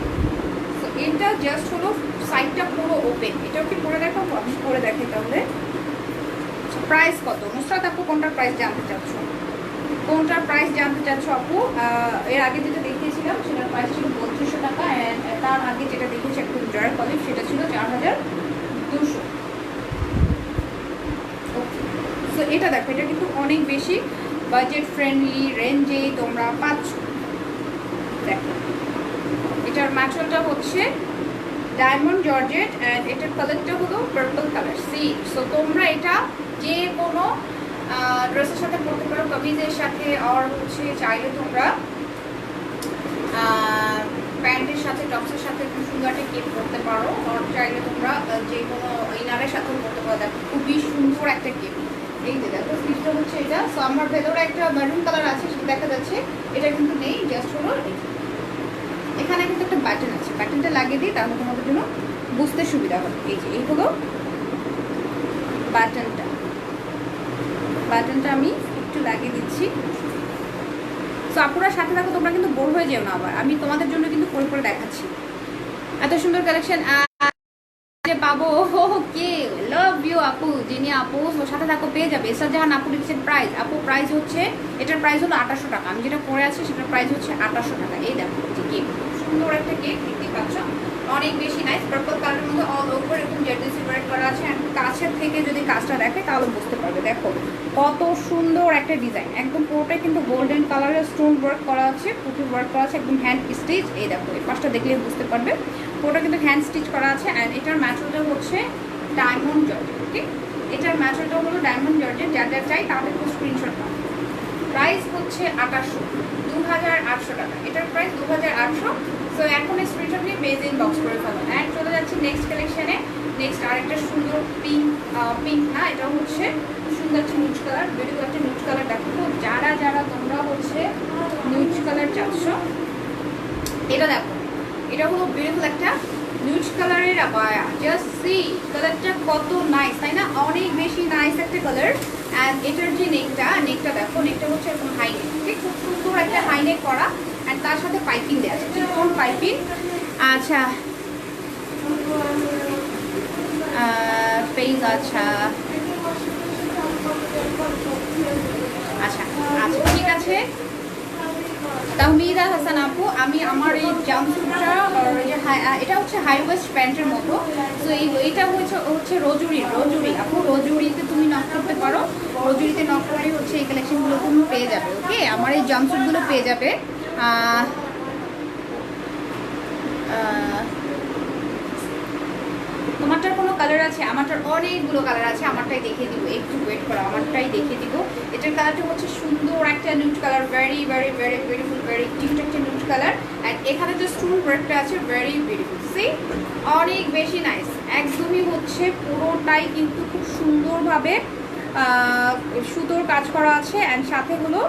[SPEAKER 1] তো এটা জাস্ট হলো সাইডটা পুরো ওপেন। এটাও কি পরে দেখাবো? আমি পরে দেখাই তাহলে। প্রাইস কত নুসরাত আপু, কোনটার প্রাইস জানতে চাচ্ছ? কোনটার প্রাইস জানতে চাচ্ছ আপু? এর আগে যেটা দেখিয়েছিলাম সেটার প্রাইস ছিল 3200 টাকা, অ্যান্ড তার আগে যেটা দেখিয়েছি একটু জয়ের কলেজ সেটা ছিল 4200। সো এটা দেখো, এটা কিন্তু অনেক বেশি বাজেট ফ্রেন্ডলি রেঞ্জে তোমরা পাচ্ছ। দেখো এটার ম্যাটেরিয়ালটা হচ্ছে ডায়মন্ড জর্জেট, অ্যান্ড এটার কালারটা হলো পার্পল কালার সি। সো তোমরা এটা যে কোনো ড্রেসের সাথে পরতে পারো, কামিজের সাথে, আর হচ্ছে চাইলে তোমরা প্যান্টের সাথে, টপসের সাথে খুব সুন্দর একটা কেপ করতে পারো, আর চাইলে তোমরা যে কোনো ইনারের সাথেও করতে পারো। দেখো খুবই সুন্দর একটা কেপ। এই যে দেখো স্লিভটা হচ্ছে এটা। সো আমার ভেতরে একটা মেরুন কালার আছে, সেটা দেখা যাচ্ছে, এটা কিন্তু নেই, জাস্ট হলো এখানে কিন্তু একটা বাটন আছে, বাটনটা লাগিয়ে দিই তাহলে তোমাদের জন্য বুঝতে সুবিধা হবে। এই যে এই হলো বাটনটা, বাটনটা আমি একটু লাগিয়ে দিচ্ছি। সো আপুরা সাথে থাকো, তোমরা কিন্তু বোর হয়ে যেও না। আবার আমি তোমাদের জন্য কিন্তু পরে পরে দেখাচ্ছি এত সুন্দর কালেকশন পাবো। কে লাভ ইউ আপু, যিনি আপু সাথে থাকো পেয়ে যাবে। এসার জাহান আপু লিখছেন প্রাইস, আপু প্রাইস হচ্ছে এটার প্রাইস হলো 2800 টাকা। আমি যেটা পরে আছি সেটার প্রাইস হচ্ছে 2800 টাকা। এই দেখো যে কেক, সুন্দর একটা কেক দেখতে পাচ্ছ, অনেক বেশি নাইস। পার্পল কালারের মধ্যে অল ওভার এরকম জারদোসি ওয়ার্ক করা আছে। অ্যান্ড কাছের থেকে যদি কাজটা দেখে তাহলে বুঝতে পারবে। দেখো কত সুন্দর একটা ডিজাইন, একদম পুরোটাই কিন্তু গোল্ডেন কালারের স্টোন ওয়ার্ক করা আছে, পুঁথি ওয়ার্ক করা আছে, একদম হ্যান্ড স্টিচ। এই দেখো এই পাশটা দেখলে বুঝতে পারবে পুরোটা কিন্তু হ্যান্ড স্টিচ করা আছে। অ্যান্ড এটার ম্যাটেরিয়ালটা হচ্ছে ডায়মন্ড জর্জেট। ওকে, এটার ম্যাটেরিয়ালটা হলো ডায়মন্ড জর্জেট। যা যা চাই তাদের তো স্ক্রিনশট পাবে। প্রাইস হচ্ছে 2800 টাকা। এটার প্রাইস 2800। সো এখন স্ক্রিনশট নিয়ে পেজ ইনবক্স করে ফেলো। অ্যান্ড চলে যাচ্ছি নেক্সট কালেকশানে। নেক্সট আরেকটা সুন্দর পিঙ্ক না, এটা হচ্ছে সুন্দর একটা নিউজ কালার, বিউটিফুল একটা নিউজ কালার। দেখো যারা যারা তোমরা হচ্ছে নিউজ কালার চাচ্ছ, এটা দেখো, এটা হলো বিউটিফুল একটা নিউজ কালারের আবায়া। জাস্ট সি কালারটা কত নাইস, তাই না? অনেক বেশি নাইস একটা কালার। অ্যান্ড এটার যে নেকটা দেখো, নেকটা হচ্ছে এরকম হাই নেক, ঠিক খুব সুন্দর একটা হাই নেক করা। অ্যান্ড তার সাথে পাইপিং দেওয়া আছে, কোন পাইপিং। আচ্ছা পেজ, আচ্ছা আচ্ছা আচ্ছা ঠিক আছে। তাহমিদা হাসান আপু, আমি আমার এই জাম্পস্যুটটা এটা হচ্ছে হাই ওয়েস্ট প্যান্টের মতো। তো এইটা হচ্ছে রজুরি আপু, রজুরিতে তুমি নক করতে পারো। রজুরিতে নক করলে হচ্ছে এই কালেকশনগুলো তুমি পেয়ে যাবে। ওকে, আমার এই জাম্পস্যুটগুলো পেয়ে যাবে। তোমারটার কোনো কালার আছে? আমারটার অনেকগুলো কালার আছে, আমারটাই দেখিয়ে দিব। একটু ওয়েট করো, আমারটাই দেখিয়ে দিব। এটার কালারটা হচ্ছে সুন্দর একটা nude colour, very very very beautiful, very cute একটা নিউড কালার। অ্যান্ড এখানে যে স্টোন ওয়ার্কটা আছে ভেরি বিউটিফুল, সি অনেক বেশি নাইস। একদমই হচ্ছে পুরোটাই কিন্তু খুব সুন্দরভাবে সুতোর কাজ করা আছে। অ্যান্ড সাথে হলো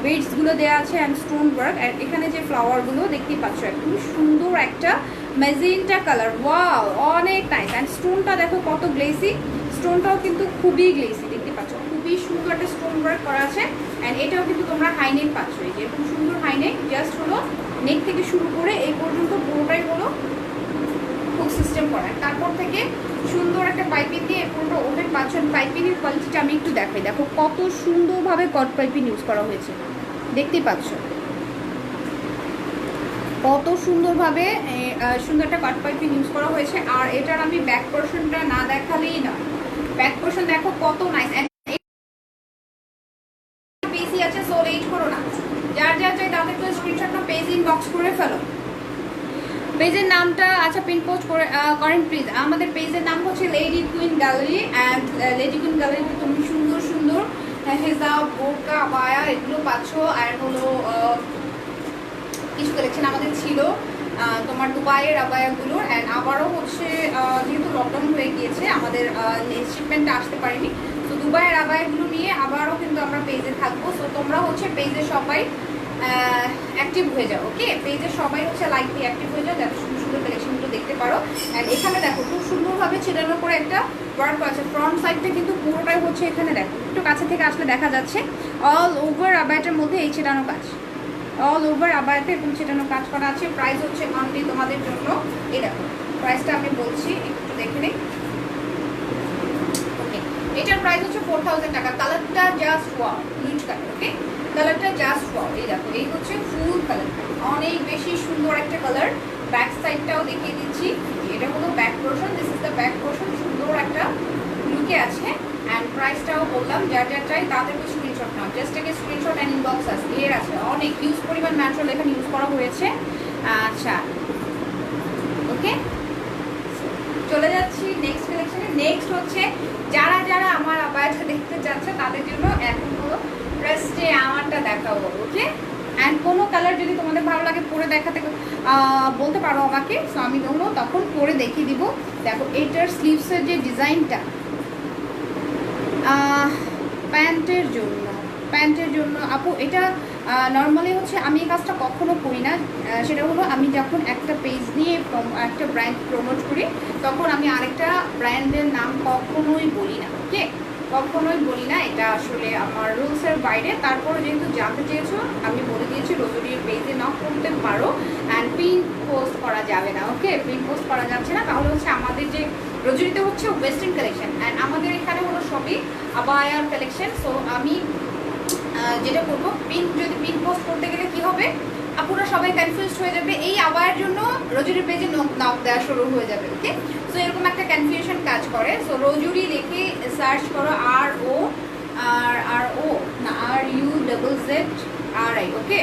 [SPEAKER 1] বেডসগুলো দেওয়া আছে অ্যান্ড স্টোন ওয়ার্ক। অ্যান্ড এখানে যে ফ্লাওয়ারগুলো দেখতেই পাচ্ছ, একদম সুন্দর একটা ম্যাজেন্টা কালার। ওয়াও, অনেক নাইস। অ্যান্ড স্টোনটা দেখো কত গ্লেসি, স্টোনটাও কিন্তু খুবই গ্লেসি, দেখতে পাচ্ছ খুবই সুন্দর একটা স্টোন ওয়ার্ক করা আছে। অ্যান্ড এটাও কিন্তু তোমরা হাইনেক পাচ্ছ, এই যে এরকম সুন্দর হাইনেক। জাস্ট হলো নেক থেকে শুরু করে এই পর্যন্ত পুরোটাই হলো হুক সিস্টেম করা। তারপর থেকে সুন্দর একটা পাইপিং দিয়ে পুরোটা ওপেন পাচ্ছেন। পাইপিংয়ের কোয়ালিটিটা আমি একটু দেখাই, দেখো কত সুন্দরভাবে কট পাইপিং ইউজ করা হয়েছে, দেখতেই পাচ্ছ কত সুন্দরভাবে সুন্দর একটা কাট পাইপিং ইউজ করা হয়েছে। আর এটার আমি ব্যাক পোর্শনটা না দেখালেই না, ব্যাক পোর্শন দেখো কত নাইস। পিসি আছে, সো লেট করো না, যার যার চাই তাদের তো স্ক্রিনশটটা পেজ ইনবক্স করে ফেলো। পেজের নামটা আচ্ছা পিন পোস্ট করেন প্লিজ। আমাদের পেজের নাম হচ্ছে lady queen gallery. And lady queen গ্যালারিতে তুমি সুন্দর সুন্দর হেজাব, বোরকা, আবায়া এগুলো পাচ্ছ। আর হলো কিছু কালেকশন আমাদের ছিল তোমার দুবাইয়ের আবায়াগুলোর। অ্যান্ড আবারও হচ্ছে যেহেতু লকডাউন হয়ে গিয়েছে, আমাদের শিপমেন্টটা আসতে পারেনি, তো দুবাইয়ের আবায়াগুলো নিয়ে আবারও কিন্তু আমরা পেজে থাকবো। সো তোমরা হচ্ছে পেজে সবাই অ্যাক্টিভ হয়ে যাও। ওকে, পেজে সবাই হচ্ছে লাইক দিয়ে অ্যাক্টিভ হয়ে যাও, যাতে সুন্দর সুন্দর কালেকশনগুলো দেখতে পারো। অ্যান্ড এখানে দেখো খুব সুন্দরভাবে ছেটানো করে একটা ওয়ার্ক আছে। ফ্রন্ট সাইডটা কিন্তু পুরোটাই হচ্ছে, এখানে দেখো একটু কাছে থেকে আসলে দেখা যাচ্ছে অল ওভার আবায়াটার মধ্যে এই ছেটানো কাজ, অল ওভার আবায়াতে এরকম ছেটানো কাজ করা আছে। প্রাইস হচ্ছে অনলি তোমাদের জন্য, এই দেখো প্রাইসটা আমি বলছি, একটু দেখে নিই। ওকে, এটার প্রাইস হচ্ছে 4000 টাকা। কালারটা জাস্ট ওয়াও, নিউড কালার। ওকে, কালারটা জাস্ট ওয়াও, এই দেখো এই হচ্ছে ফুল কালার, অনেক বেশি সুন্দর একটা কালার। ব্যাক সাইডটাও দেখিয়ে দিচ্ছি, এটা হলো back portion, this is the back portion, সুন্দর একটা লুকে আছে। অ্যান্ড প্রাইসটাও বললাম, যার যার চাই তাদেরকে স্ক্রিনশট নাও, জাস্ট থেকে স্ক্রিনশট অ্যান্ড ইনবক্স আছে, ক্লিয়ার আছে। অনেক হিউজ পরিমাণ ম্যাটেরিয়াল এখানে ইউজ করা হয়েছে। আচ্ছা ওকে, চলে যাচ্ছি নেক্সট কালেকশনে। নেক্সট হচ্ছে যারা যারা আমার আবায়াটা দেখতে চাচ্ছে তাদের জন্য এখন হলো ফার্স্টে আমারটা দেখাবো। ওকে, অ্যান্ড কোনো কালার যদি তোমাদের ভালো লাগে পরে দেখাতে বলতে পারো আমাকে, সো আমি হলো তখন পরে দেখিয়ে দিব। দেখো এটার স্লিভসের যে ডিজাইনটা প্যান্টের জন্য আপু, এটা নর্মালি হচ্ছে আমি এই কাজটা কখনো করি না। সেটা হলো আমি যখন একটা পেজ নিয়ে একটা ব্র্যান্ড প্রমোট করি, তখন আমি আরেকটা ব্র্যান্ডের নাম কখনোই বলি না। ওকে, কখনোই বলি না, এটা আসলে আমার রুলসের বাইরে। তারপরে যেহেতু জানতে চেয়েছো, আমি বলে দিয়েছি রজনীর পেজে নক করতে পারো। অ্যান্ড পিন পোস্ট করা যাবে না। ওকে, পিন পোস্ট করা যাচ্ছে না, তাহলে হচ্ছে আমাদের যে রজনীতে হচ্ছে ওয়েস্টার্ন কালেকশন, অ্যান্ড আমাদের এখানে হলো সবই আবায়ার কালেকশন। সো আমি যেটা করবো, যদি পিন পোস্ট করতে গেলে কি হবে, আপুরা সবাই কনফিউজড হয়ে যাবে, এই আবার জন্য রোজুরি পেজে নক দেওয়া শুরু হয়ে যাবে। ওকে, সো এরকম একটা কনফিউশন কাজ করে। সো রোজুরি লিখে সার্চ করো, আর ও না RUZZRI, ওকে,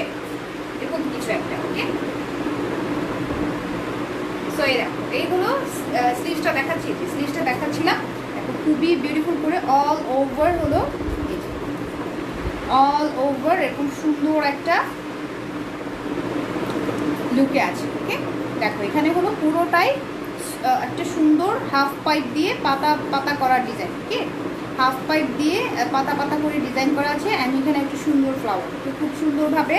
[SPEAKER 1] এরকম কিছু একটা। ওকে, সো এই দেখো এইগুলো স্লিভসটা দেখাচ্ছি, স্লিভসটা দেখাচ্ছিলাম, দেখো খুবই বিউটিফুল করে অল ওভার হলো, অল ওভার এরকম সুন্দর একটা লুকে আছে। ওকে, দেখো এখানে হলো পুরোটাই একটা সুন্দর হাফ পাইপ দিয়ে পাতা পাতা করা ডিজাইন। ওকে, হাফ পাইপ দিয়ে পাতা পাতা করে ডিজাইন করা আছে। অ্যান্ড এখানে একটা সুন্দর ফ্লাওয়ার, খুব সুন্দরভাবে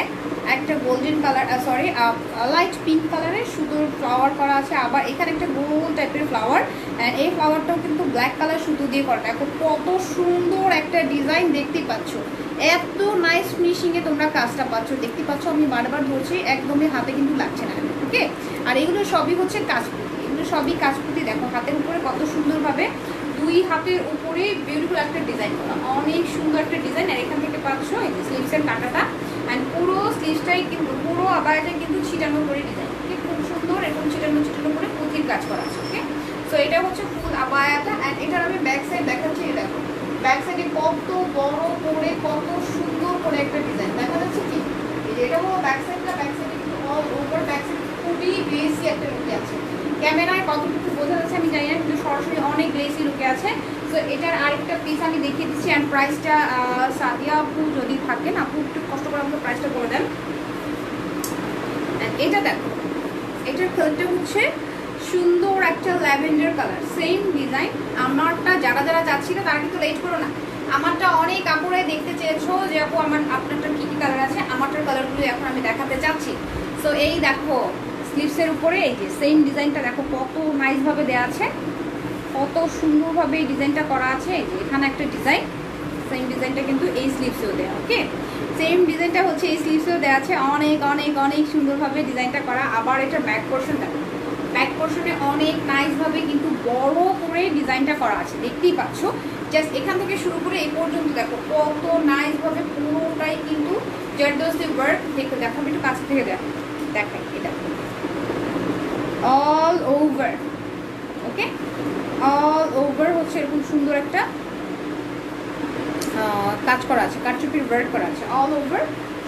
[SPEAKER 1] একটা golden colour, sorry light pink কালারের সুন্দর ফ্লাওয়ার করা আছে। আবার এখানে একটা গোল টাইপের ফ্লাওয়ার, অ্যান্ড এই ফ্লাওয়ারটাও কিন্তু ব্ল্যাক কালার সুতো দিয়ে করা। দেখো কত সুন্দর একটা ডিজাইন, দেখতেই পাচ্ছ, এত নাইস ফিনিশিংয়ে তোমরা কাজটা পাচ্ছ, দেখতে পাচ্ছ, আমি বারবার ধরছি, একদমই হাতে কিন্তু লাগছে না। ওকে, আর এগুলো সবই হচ্ছে কাজপুতি, এগুলো সবই কাজপুতি। দেখো হাতের উপরে কত সুন্দরভাবে, দুই হাতের উপরে বিউটিফুল একটা ডিজাইন করা, অনেক সুন্দর একটা ডিজাইন। আর এখান থেকে পাচ্ছ এই যে স্লিভসের কাটাটা, অ্যান্ড পুরো স্লিভসটাই কিন্তু, পুরো আবারটাই কিন্তু ছিটানো করে ডিজাইন। ওকে, খুব সুন্দর এরকম ছিটানো ছিটানো করে পুঁথির কাজ করা আছে। ওকে, সো এটা হচ্ছে ফুল আবায়াটা। অ্যান্ড এটার আমি ব্যাক সাইড দেখাচ্ছি, দেখো ব্যাক সাইডে কত বড় করে, কত সুন্দর করে একটা ডিজাইন দেখা যাচ্ছে কি। এটা হলো ব্যাক সাইডটা, ব্যাক সাইডে কিন্তু অল ওভার ব্যাক সাইড খুবই গ্লেসি একটা লুকে আছে। ক্যামেরায় কতটুকু বোঝা যাচ্ছে আমি জানি না, কিন্তু সরাসরি অনেক গ্লেসি লুকে আছে। সো এটার আরেকটা পিস আমি দেখিয়ে দিচ্ছি। অ্যান্ড প্রাইসটা সাদিয়া আপু যদি থাকেন, আপু একটু কষ্ট করে আমাকে প্রাইসটা বলে দেন। এটা দেখো, এটার কালারটা হচ্ছে সুন্দর একটা ল্যাভেন্ডার কালার, সেম ডিজাইন। আমারটা যারা যারা চাচ্ছিল তারা কিন্তু লেট করো না, আমারটা অনেক কাপড়ে দেখতে চেয়েছো যে আপু আমার আপনারটা কী কী কালার আছে, আমারটার কালারগুলো এখন আমি দেখাতে চাচ্ছি। সো এই দেখো স্লিভসের উপরে এই যে সেম ডিজাইনটা দেখো কত নাইসভাবে দেওয়া আছে, কত সুন্দরভাবে এই ডিজাইনটা করা আছে। এই যে এখানে একটা ডিজাইন, সেম ডিজাইনটা কিন্তু এই স্লিভসেও দেওয়া। ওকে, সেম ডিজাইনটা হচ্ছে এই স্লিভসেও দেওয়া আছে, অনেক অনেক অনেক সুন্দরভাবে ডিজাইনটা করা। আবার এটা ব্যাক পোর্শন দেখো, ব্যাক পোর্শনে অনেক নাইসভাবে কিন্তু বড় করে ডিজাইনটা করা আছে, দেখতেই পাচ্ছ। জাস্ট এখান থেকে শুরু করে এই পর্যন্ত দেখো কত নাইসভাবে পুরোটাই কিন্তু জারদোসি ওয়ার্ক। দেখো দেখো আমি একটু কাছ থেকে দেখাই, এটা অল ওভার। ওকে, অল ওভার হচ্ছে এরকম সুন্দর একটা কাজ করা আছে, কারচুপির ওয়ার্ক করা আছে, অল ওভার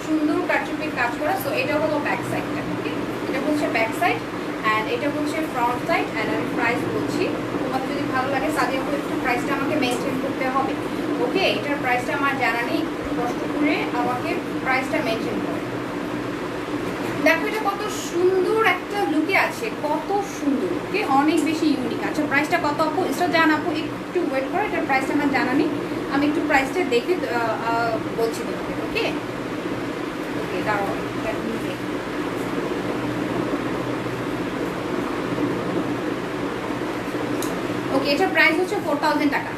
[SPEAKER 1] সুন্দর কারচুপির কাজ করা। সো এটা হলো ব্যাক সাইডটা। ওকে, এটা হচ্ছে ব্যাক সাইড, অ্যান্ড এটা হচ্ছে ফ্রন্ট সাইড। অ্যান্ড আমি প্রাইস বলছি, তোমাদের যদি ভালো লাগে সাজিয়ে একটু প্রাইসটা আমাকে মেনটেন করতে হবে। ওকে, এটার প্রাইসটা আমার জানা নেই, একটু কষ্ট করে আমাকে প্রাইসটা মেনটেন করে। দেখো এটা কত সুন্দর একটা লুকে আছে, কত সুন্দর। ওকে, অনেক বেশি ইউনিক। আচ্ছা প্রাইসটা কত আপু? এটা জান আপু, একটু ওয়েট করো, এটার প্রাইসটা আমার জানা নেই, আমি একটু প্রাইসটা দেখে বলছি তোমাকে। ওকে ওকে, দাঁড়াও, ওকে, এটার প্রাইস হচ্ছে 4000 টাকা।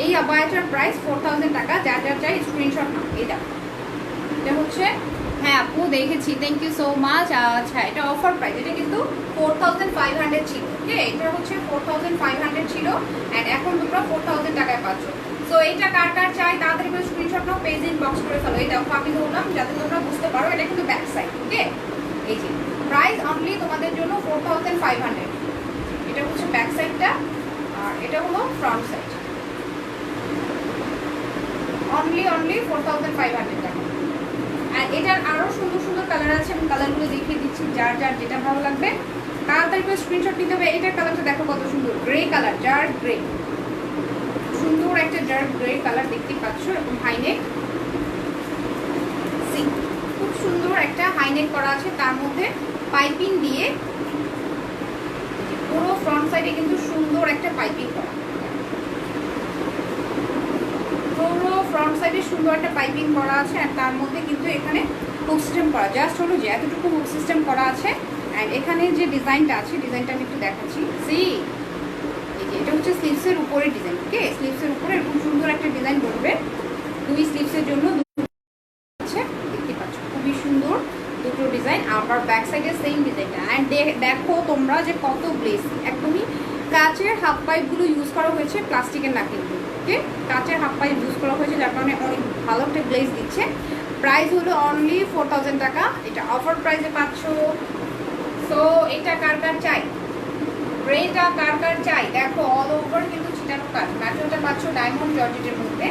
[SPEAKER 1] এই আবায়াটার প্রাইস 4000 টাকা। যার যার চাই স্ক্রিনশট নাও। এই দেখো, এটা হচ্ছে, হ্যাঁ আপু দেখেছি, থ্যাংক ইউ সো মাচ। আচ্ছা এটা অফার প্রাইস, এটা কিন্তু 4500 ছিল। ওকে, এটা হচ্ছে 4500 ছিল, অ্যান্ড এখন তোমরা 4000 টাকায় পাচ্ছ। সো এইটা কার কার চাই তাড়াতাড়ি করে স্ক্রিনশট নাও, পেজ ইনবক্স করে ফেলো। এই দেখো আমি ধরলাম যাতে তোমরা বুঝতে পারো, এটা কিন্তু ব্যাক সাইড। ওকে, এই যে প্রাইস অনলি তোমাদের জন্য 4500। এটা হচ্ছে ব্যাক সাইডটা, আর এটা হলো ফ্রন্ট সাইড। অনলি 4500 টাকা। আর এটার আরও সুন্দর সুন্দর কালার আছে, আমি কালারগুলো দেখিয়ে দিচ্ছি, যার যার যেটা ভালো লাগবে তাড়াতাড়ি করে স্ক্রিনশট নিতে হবে। এইটার কালারটা দেখো কত সুন্দর, গ্রে কালার, ডার্ক গ্রে, সুন্দর একটা ডার্ক গ্রে কালার, দেখতেই পাচ্ছ। এরকম হাইনেক, খুব সুন্দর একটা হাইনেক করা আছে, তার মধ্যে পাইপিং দিয়ে পুরো ফ্রন্ট সাইডে কিন্তু সুন্দর একটা পাইপিং করা, পুরো ফ্রন্ট সাইডে সুন্দর একটা পাইপিং করা আছে। আর তার মধ্যে কিন্তু এখানে হুক সিস্টেম করা, জাস্ট হলো যে এতটুকু হুক সিস্টেম করা আছে। অ্যান্ড এখানে যে ডিজাইনটা আছে, ডিজাইনটা আমি একটু দেখাচ্ছি। এই যে এটা হচ্ছে স্লিভসের উপরে ডিজাইন। ওকে, স্লিভসের উপরে এরকম সুন্দর একটা ডিজাইন করবে, দুই স্লিভসের জন্য আছে, দেখতে পাচ্ছ খুবই সুন্দর দুটো ডিজাইন। আবার ব্যাক সাইডে সেম ডিজাইনটা। অ্যান্ড দেখো তোমরা যে কত গ্লেস, একদমই কাচের হাফ পাইপগুলো ইউজ করা হয়েছে, প্লাস্টিকের না কিন্তু। ওকে, কাচের হাফ পাইপ ইউজ করা হয়েছে, যার কারণে অনেক ভালো একটা গ্লেজ দিচ্ছে। প্রাইস হলো অনলি 4000 টাকা, এটা অফার প্রাইসে পাচ্ছ। সো এটা কার কার চাই, গ্রেটা কার কার চাই, দেখো অল ওভার কিন্তু ছিটানো কাজ। ম্যাটেরিয়ালটা পাচ্ছ ডায়মন্ড জর্জেটের মধ্যে,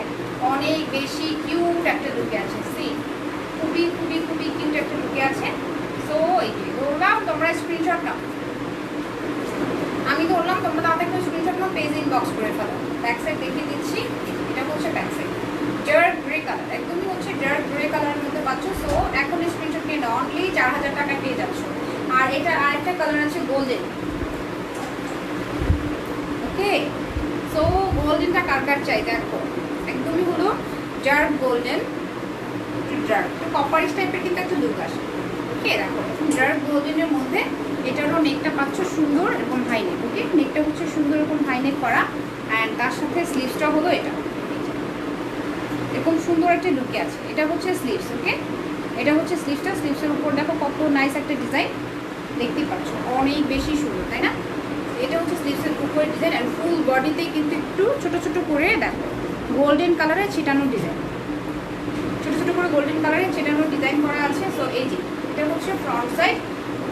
[SPEAKER 1] অনেক বেশি কিউট একটা লুকে আছে। সি খুবই খুবই খুবই কিউট একটা লুকে আছে। সো এই যে ধরলাম, তোমরা স্ক্রিনশট নাও, আমি ধরলাম, তোমরা তাদের একটা স্ক্রিনশট নাও, পেজ ইনবক্স করে ফেলো। ব্যাক সাইড দেখিয়ে দিচ্ছি, এটা হচ্ছে back side, dark grey colour, একদমই হচ্ছে ডার্ক গ্রে কালারের মধ্যে পাচ্ছ। সো এখন স্ক্রিনশট নিয়ে নাও, অনলি 4000 টাকায় পেয়ে যাচ্ছ। আর এটা আরেকটা কালার আছে গোল্ডেন। ওকে, সো গোল্ডেনটা কার কার চাই, দেখো একদমই হলো ডার্ক গোল্ডেন, ডার্ক কপারিশ টাইপের কিন্তু একটা লুক আসে। ওকে, দেখো ডার্ক গোল্ডেনের মধ্যে এটারও নেকটা পাচ্ছ সুন্দর এরকম হাই নেক। ওকে, নেকটা হচ্ছে সুন্দর এরকম হাই নেক করা, অ্যান্ড তার সাথে স্লিভসটা হলো এটা এরকম সুন্দর একটা লুকে আছে। এটা হচ্ছে স্লিভস। ওকে, এটা হচ্ছে স্লিভসটা, স্লিভসের উপর দেখো কত নাইস একটা ডিজাইন, দেখতেই পাচ্ছ অনেক বেশি সুন্দর, তাই না? এটা হচ্ছে স্লিভসের উপরের ডিজাইন, অ্যান্ড ফুল বডিতে কিন্তু একটু ছোট ছোট করে দেখো গোল্ডেন কালারে ছিটানো ডিজাইন, ছোট ছোট করে গোল্ডেন কালারে ছিটানো ডিজাইন করা আছে। সো এই যে এটা হচ্ছে ফ্রন্ট সাইড,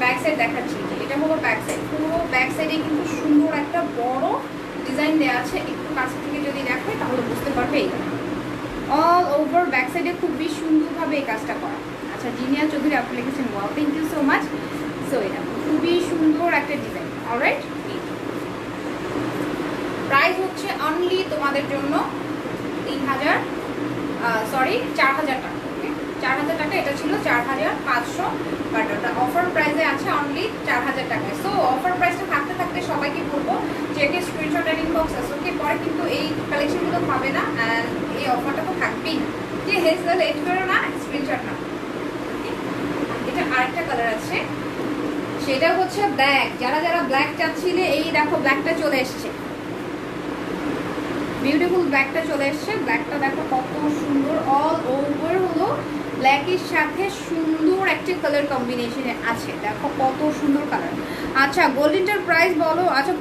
[SPEAKER 1] ব্যাক সাইড দেখাচ্ছি, যে এটা হলো ব্যাক সাইড। পুরো ব্যাক সাইডে কিন্তু সুন্দর একটা বড় ডিজাইন দেওয়া আছে, একটু কাছ থেকে যদি দেখো তাহলে বুঝতে পারবে। এইটা অল ওভার ব্যাক সাইডে খুবই সুন্দরভাবে এই কাজটা করা। আচ্ছা, জিনিয়া চৌধুরী আপনি লিখেছেন, wow, thank you so much. So এটা খুবই সুন্দর একটা ডিজাইন। অলরাইট, প্রাইস হচ্ছে অনলি তোমাদের জন্য 4000 টাকা। ওকে, 4000 টাকা, এটা ছিল 4500, বাট ওটা অফার প্রাইসে আছে অনলি 4000 টাকায়। সো অফার প্রাইসটা থাকতে থাকতে সবাইকে বলবো যে স্ক্রিনশট এন্ড ইনবক্স আছে। ওকে, পরে কিন্তু এই কালেকশনগুলো পাবে না, অ্যান্ড এই অফারটা তো থাকবেই না। যে হেসে লেট করো না, স্ক্রিনশট না। এটা আরেকটা কালার আছে, সেটা হচ্ছে ব্ল্যাক। যারা যারা ব্ল্যাক চাচ্ছিলে, এই দেখো ব্ল্যাকটা চলে এসছে, বিউটিফুল ব্ল্যাকটা চলে এসছে। ব্ল্যাকটা দেখো কত সুন্দর, অল ওভার হলো ব্ল্যাকের সাথে সুন্দর একটা কালার কম্বিনেশনে আছে, দেখো কত সুন্দর কালার। আচ্ছা, গোল্ডেনটার প্রাইস বলো। আচ্ছা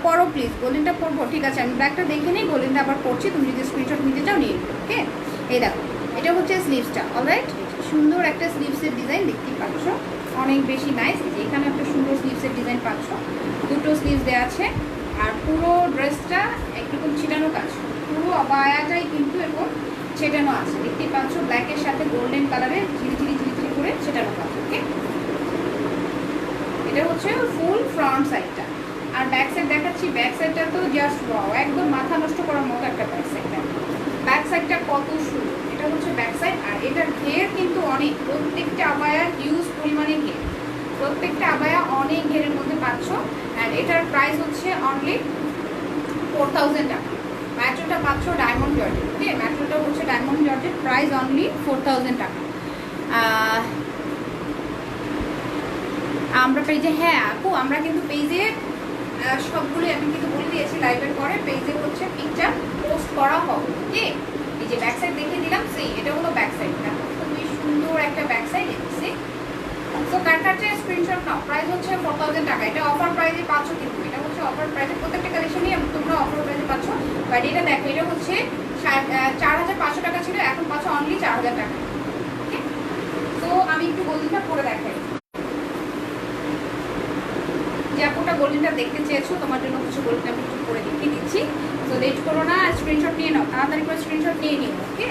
[SPEAKER 1] পড়ো প্লিজ, গোল্ডেনটা পড়বো, ঠিক আছে, আমি ব্ল্যাকটা দেখে নিই, গোল্ডেনটা আবার পড়ছি, তুমি যদি স্ক্রিনশট নিতে চাও নিয়ে নিও। ওকে, এই দেখো এটা হচ্ছে স্লিভসটা। অলরাইট, সুন্দর একটা স্লিভসের ডিজাইন দেখতেই পাচ্ছ, অনেক বেশি নাইস। এখানে একটা সুন্দর স্লিভসের ডিজাইন পাচ্ছ, দুটো স্লিভস দেওয়া আছে, আর পুরো ড্রেসটা একরকম ছিটানো কাজ, পুরো আবায়াটাই কিন্তু এরকম ছেটানো আছে, দেখতেই পাচ্ছ, ব্ল্যাকের সাথে গোল্ডেন কালারে ঝিরিঝিরি ঝিরিঝিরি করে ছেটানো কাজ। ওকে, এটা হচ্ছে ফুল ফ্রন্ট সাইডটা। আর ব্যাক সাইড দেখাচ্ছি, ব্যাক সাইডটা তো জাস্ট ওয়াও, একদম মাথা নষ্ট করার মতো একটা ব্যাক সাইডটা। ব্যাক সাইডটা কত সুন্দর, এটা হচ্ছে ব্যাক সাইড। আর এটার ঘের কিন্তু অনেক, প্রত্যেকটা আবায়ার হিউজ পরিমাণে ঘের, প্রত্যেকটা আবায়া অনেক ঘেরের মধ্যে পাচ্ছ। অ্যান্ড এটার প্রাইস হচ্ছে অনলি 4000 টাকা। ম্যাট্রোটা পাচ্ছ ডায়মন্ড জর্জেট। ওকে, ম্যাট্রোটা হচ্ছে ডায়মন্ড জর্জেট, প্রাইস অনলি 4000 টাকা। আমরা পেজে, হ্যাঁ আপু, আমরা কিন্তু পেজে সবগুলোই আমি কিন্তু বলে দিয়েছি লাইভের পরে, পেজে হচ্ছে পিকচার পোস্ট করা হবে। ওকে, এই যে ব্যাক সাইড দেখিয়ে দিলাম, সেই এটা হলো ব্যাক সাইডটা, খুবই সুন্দর একটা ব্যাক সাইড এসেছে। সো কার কাছে স্ক্রিনশট নাও, প্রাইস হচ্ছে 4000 টাকা। এটা অফার প্রাইসে পাচ্ছ, কিন্তু এটা হচ্ছে অফার প্রাইসে, প্রত্যেকটা কালেকশনই তোমরা অফার প্রাইসে পাচ্ছ। বাট এটা দেখো, এটা হচ্ছে 4500 টাকা ছিল, এখন পাচ্ছ অনলি 4000 টাকা। ওকে, তো আমি একটু গোল্ডেনটা পরে দেখাই, যে আপুটা গোল্ডেনটা দেখতে চেয়েছো, তোমার জন্য কিছু গোল্ডেন আমি একটু পরে দেখিয়ে দিচ্ছি। তো লেট করো না, স্ক্রিনশট নিয়ে নাও, তাড়াতাড়ি করে স্ক্রিনশট নিয়ে নিও। ওকে,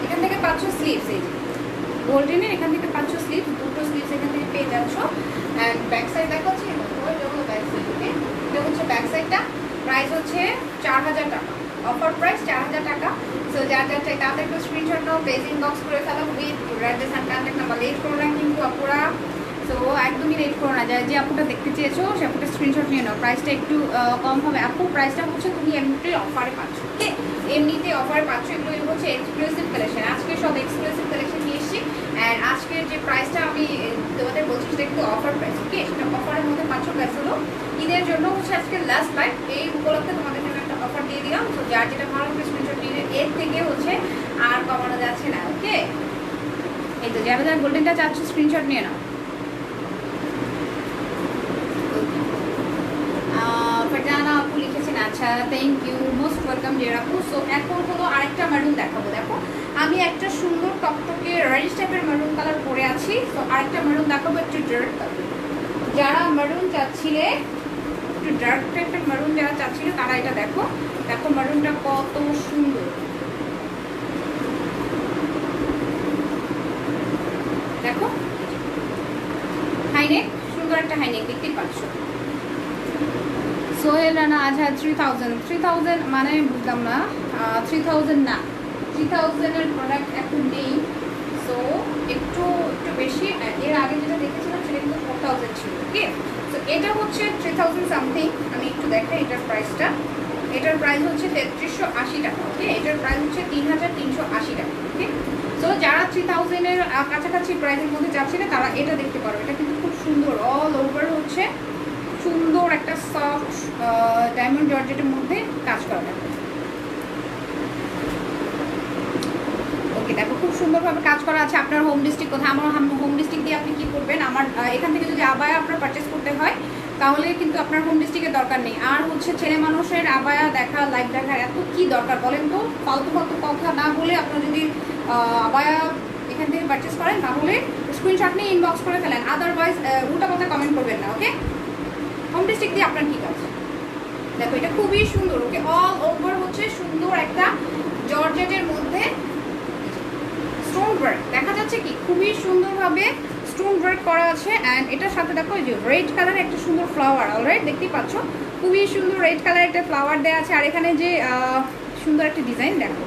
[SPEAKER 1] এখান থেকে পাচ্ছ স্লিভস, এই যে গোল্ডেনের এখান থেকে পাচ্ছ স্লিভস, দুটো স্লিভস এখান থেকে পেয়ে যাচ্ছ। অ্যান্ড ব্যাক সাইড দেখাচ্ছি, ব্যাক সাইড। ওকে, এটা হচ্ছে ব্যাক সাইডটা, প্রাইস হচ্ছে 4000 টাকা, অফার প্রাইস 4000 টাকা। সো যার যার চাই তাদেরকে স্ক্রিনশট নাও, পেজ ইনবক্স করে ফেলো with address and contact number. Late করো না কিন্তু আপুরা, তো একদমই লেট করো না, যে আপুটা দেখতে চেয়েছো সে আপুটা স্ক্রিনশট নিয়ে নাও। প্রাইসটা একটু কম হবে আপু, প্রাইসটা হচ্ছে তুমি এমনিতেই অফারে পাচ্ছ, ওকে? এমনিতে অফারে পাচ্ছ। এগুলো হচ্ছে এক্সক্লুসিভ কালেকশন, আজকে সব এক্সক্লুসিভ কালেকশন নিয়ে এসেছি। অ্যান্ড আজকের যে প্রাইসটা আমি তোমাদের বলছি সেটা একটু অফার প্রাইস, ওকে? সেটা অফারের মধ্যে পাচ্ছ। প্রাইস হলো ঈদের জন্য হচ্ছে আজকে লাস্ট লাইভ, এই উপলক্ষে তোমাদের জন্য একটা অফার দিয়ে দিলাম। তো যার যেটা ভালো করে স্ক্রিনশট নিয়ে এর থেকে হচ্ছে আর কমানো যাচ্ছে না, ওকে? এই তো যারা যারা গোল্ডেনটা চাচ্ছ স্ক্রিনশট নিয়ে নাও। ফারজানা আপু লিখেছেন, আচ্ছা thank you, most welcome dear আপু। সো এখন হলো আরেকটা মারুন দেখাবো। দেখো আমি একটা সুন্দর টকটকে রেড টাইপের মারুন কালার পরে আছি। তো আরেকটা মারুন দেখাবো একটু ডার্ক কালার। যারা মারুন চাচ্ছিলে, একটু ডার্ক টাইপের মারুন যারা চাচ্ছিলে তারা এটা দেখো। দেখো মারুনটা কত সুন্দর, দেখো হাইনেক, সুন্দর একটা হাইনেক দেখতেই পাচ্ছ। সোহেল রানা আজহার 3000 মানে বুঝলাম না, 3000 না, 3000-এর প্রোডাক্ট এখন নেই। সো একটু বেশি। এর আগে যেটা দেখেছিলাম সেটা কিন্তু 4000 ছিল, ওকে? তো এটা হচ্ছে 3000 সামথিং। আমি একটু দেখাই এটার প্রাইসটা। এটার প্রাইস হচ্ছে 3380 টাকা, ওকে? এটার প্রাইস হচ্ছে 3380 টাকা, ওকে? সো যারা 3000-এর কাছাকাছি প্রাইসের মধ্যে যাচ্ছে না তারা এটা দেখতে পারো। এটা কিন্তু খুব সুন্দর, অল ওভার হচ্ছে সুন্দর একটা সফট ডায়মন্ড জর্জেটের মধ্যে কাজ করা। ওকে দেখো খুব সুন্দরভাবে কাজ করা আছে। আপনার হোম ডিস্ট্রিক্ট কোথায়? আমার হোম ডিস্ট্রিক্ট দিয়ে আপনি কি করবেন, আমার এখান থেকে যদি আবায়া আপনার পারচেস করতে হয় তাহলে কিন্তু আপনার হোম ডিস্ট্রিক্টের দরকার নেই। আর হচ্ছে ছেলে মানুষের আবায়া দেখা, লাইভ দেখার এত কি দরকার বলেন তো? ফালতু কথা না বলে আপনার যদি আবায়া এখান থেকে পারচেস করেন তাহলে স্ক্রিনশট নিয়ে ইনবক্স করে ফেলেন, আদারওয়াইজ উল্টা কথা কমেন্ট করবেন না, ওকে? হোম ডিস্ট্রিক্ট দিয়ে আপনার কি কাজ? দেখো এটা খুবই সুন্দর, ওকে? অল ওভার হচ্ছে সুন্দর একটা জর্জেটের মধ্যে স্টোন ওয়ার্ক দেখা যাচ্ছে, কি খুবই সুন্দরভাবে স্টোন ওয়ার্ক করা আছে। অ্যান্ড এটার সাথে দেখো এই যে রেড কালার একটা সুন্দর ফ্লাওয়ার, অলরাইট দেখতেই পাচ্ছ খুবই সুন্দর রেড কালার একটা ফ্লাওয়ার দেওয়া আছে। আর এখানে যে সুন্দর একটা ডিজাইন দেখো,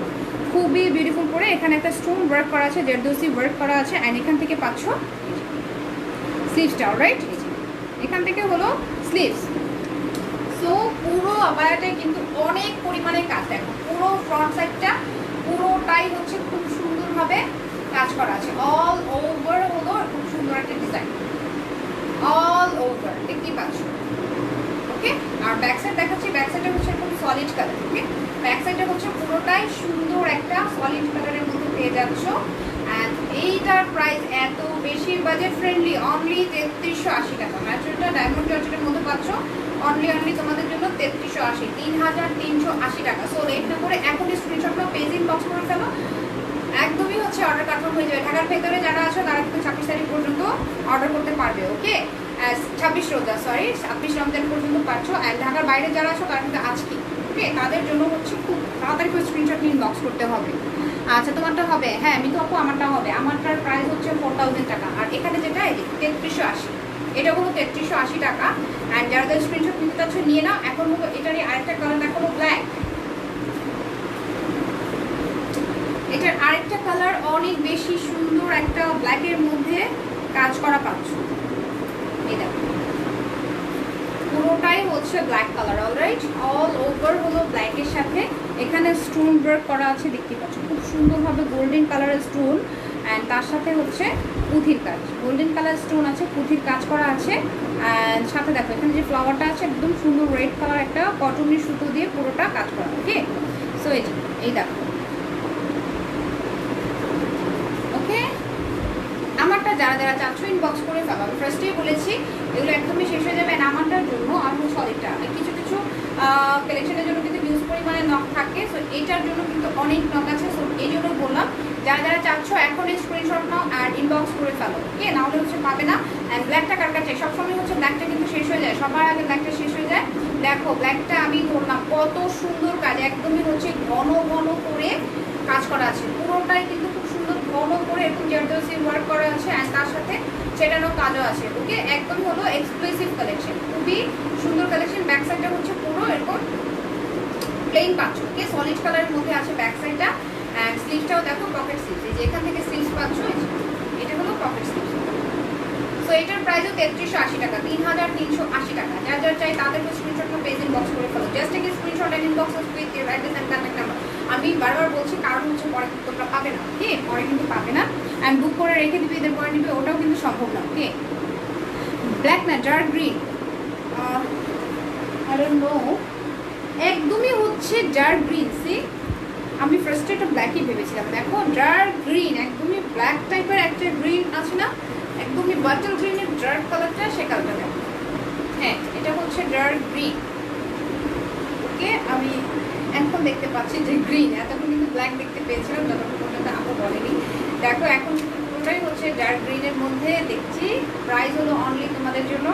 [SPEAKER 1] খুবই বিউটিফুল করে এখানে একটা স্টোন ওয়ার্ক করা আছে, জেরদোসি ওয়ার্ক করা আছে। অ্যান্ড এখান থেকে পাচ্ছ স্লিভসটা, অলরাইট? এখান থেকে হলো স্লিভস। সো পুরো আবায়াটাই কিন্তু অনেক পরিমাণে কাজ। দেখো পুরো ফ্রন্ট সাইডটা পুরোটাই হচ্ছে খুব সুন্দরভাবে কাজ করা আছে। অল ওভার হলো খুব সুন্দর একটা ডিজাইন, অল ওভার দেখতেই পাচ্ছ, ওকে? আর ব্যাক সাইড দেখাচ্ছি, ব্যাক সাইডটা হচ্ছে একদম সলিড কালার, ওকে? ব্যাক সাইডটা হচ্ছে পুরোটাই সুন্দর একটা সলিড কালারের মধ্যে পেয়ে যাচ্ছ। অ্যান্ড এইটার প্রাইস এত বেশি বাজেট ফ্রেন্ডলি, অনলি 3380 টাকা। ম্যাচুরটা ডায়মন্ড জর্জেটের মধ্যে পাচ্ছ অনলি তোমাদের জন্য 3380, 3380 টাকা। সো লেট না করে এখনই স্ক্রিনশট নাও, পেজ ইনবক্স করে ফেলো, একদমই হচ্ছে অর্ডার কনফার্ম হয়ে যাবে। ঢাকার ভেতরে যারা আছো তারা কিন্তু 26 তারিখ পর্যন্ত অর্ডার করতে পারবে, ওকে? 26 রমজান পর্যন্ত পাচ্ছ। অ্যান্ড ঢাকার বাইরে যারা আছো তারা কিন্তু আজকে, ওকে? তাদের জন্য হচ্ছে খুব তাড়াতাড়ি করে স্ক্রিনশট নিয়ে ইনবক্স করতে হবে। আচ্ছা তোমারটা হবে? হ্যাঁ আমি তো আপু আমারটা হবে। আমারটার প্রাইস হচ্ছে 4000 টাকা। আর এখানে যেটা 3380, এটা হলো 3380 টাকা। অ্যান্ড যারা যারা স্ক্রিনশট নিতে চাচ্ছ নিয়ে নাও। এখন হলো এটারই আরেকটা কালার দেখাবো, ব্ল্যাক। এটার আরেকটা কালার অনেক বেশি সুন্দর একটা ব্ল্যাকের মধ্যে কাজ করা পাচ্ছ। এই দেখো পুরোটাই হচ্ছে black colour, alright? All over হলো ব্ল্যাকের সাথে এখানে স্টোন ওয়ার্ক করা আছে, দেখতে পাচ্ছ খুব সুন্দরভাবে গোল্ডেন কালারের স্টোন। অ্যান্ড তার সাথে হচ্ছে পুঁথির কাজ, গোল্ডেন কালার স্টোন আছে, পুঁথির কাজ করা আছে। অ্যান্ড সাথে দেখো এখানে যে ফ্লাওয়ারটা আছে একদম সুন্দর রেড কালার একটা কটনের সুতো দিয়ে পুরোটা কাজ করা, ওকে? সো এই দেখো, ওকে? আমারটা যারা যারা চাচ্ছ ইনবক্স করে ফেলো। আমি ফার্স্টেই বলেছি এগুলো একদমই শেষ হয়ে যাবে। আমারটার জন্য আর সলিডটা কিছু কিছু কালেকশনের জন্য কিন্তু হিউজ পরিমাণে নখ থাকে। সো এটার জন্য কিন্তু অনেক নখ আছে। সো এই জন্য বললাম যারা যারা চাচ্ছ এখন স্ক্রিনশট নাও আর ইনবক্স করে ফেলো, ওকে? নাহলে হচ্ছে পাবে না। অ্যান্ড ব্ল্যাকটা কার কাছে সবসময় হচ্ছে ব্ল্যাকটা কিন্তু শেষ হয়ে যায়, সবার আগে ব্ল্যাকটা শেষ হয়ে যায়। দেখো ব্ল্যাকটা আমি বললাম কত সুন্দর কাজ, একদমই হচ্ছে ঘন ঘন করে কাজ করা আছে, পুরোটাই কিন্তু খুব সুন্দর ঘন করে এরকম জারদোসি ওয়ার্ক করা আছে। অ্যান্ড তার সাথে সেটারও কাজও আছে, ওকে? একদম হলো এক্সক্লুসিভ কালেকশন, খুবই সুন্দর কালেকশন। ব্যাক সাইডটা হচ্ছে পুরো এরকম প্লেন পাচ্ছ, ওকে? সলিড কালারের মধ্যে আছে ব্যাক সাইডটা। অ্যান্ড স্লিভসটাও দেখো পকেট স্লিভস, এই যে এখান থেকে স্লিভস পাচ্ছ, এটা হলো পকেট স্লিভস। সো এটার প্রাইসও 3380 টাকা, 3380 টাকা। যার যার চাই তাদেরকে স্ক্রিনশটটা পেজ ইনবক্স করে ফেলো। Just take screenshot and inbox with your address and contact number. আমি বারবার বলছি কারণ হচ্ছে পরে কিন্তু তোমরা পাবে না, ওকে? পরে কিন্তু পাবে না, অ্যান্ড বুক করে রেখে দিবে, এদের পরে নিবে, ওটাও কিন্তু সম্ভব না, ওকে? ব্ল্যাক না dark green, I don't no, একদমই হচ্ছে ডার্ক গ্রিন। সি, আমি ফার্স্টে একটা ব্ল্যাকই ভেবেছিলাম, দেখো ডার্ক গ্রিন, একদমই ব্ল্যাক টাইপের একটা গ্রিন আছে না, একদমই বাটল গ্রিনের ডার্ক কালারটা, সে কালারটা দেখো। হ্যাঁ, এটা হচ্ছে ডার্ক গ্রিন, ওকে? আমি এখন দেখতে পাচ্ছি যে গ্রিন, এতক্ষণ কিন্তু ব্ল্যাক দেখতে পেয়েছিলাম যতক্ষণ পর্যন্ত আপু বলেনি। দেখো এখন পুরোটাই হচ্ছে ডার্ক গ্রিনের মধ্যে দেখছি। প্রাইস হলো অনলি তোমাদের জন্য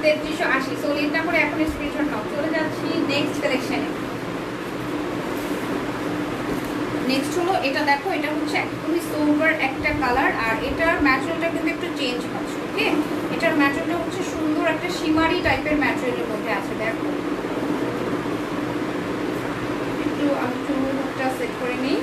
[SPEAKER 1] 3380। সো লেট না করে এখন স্ক্রিনশট নাও। চলে যাচ্ছি নেক্সট কালেকশনে। নেক্সট হলো এটা, দেখো এটা হচ্ছে একদমই সোবার একটা কালার, আর এটার ম্যাটেরিয়ালটা কিন্তু একটু চেঞ্জ হচ্ছে, ওকে? এটার ম্যাটেরিয়ালটা হচ্ছে সুন্দর একটা শিমারি টাইপের ম্যাটেরিয়ালের মধ্যে আছে। দেখো একটু আমি চুলটা সেট করে নিই।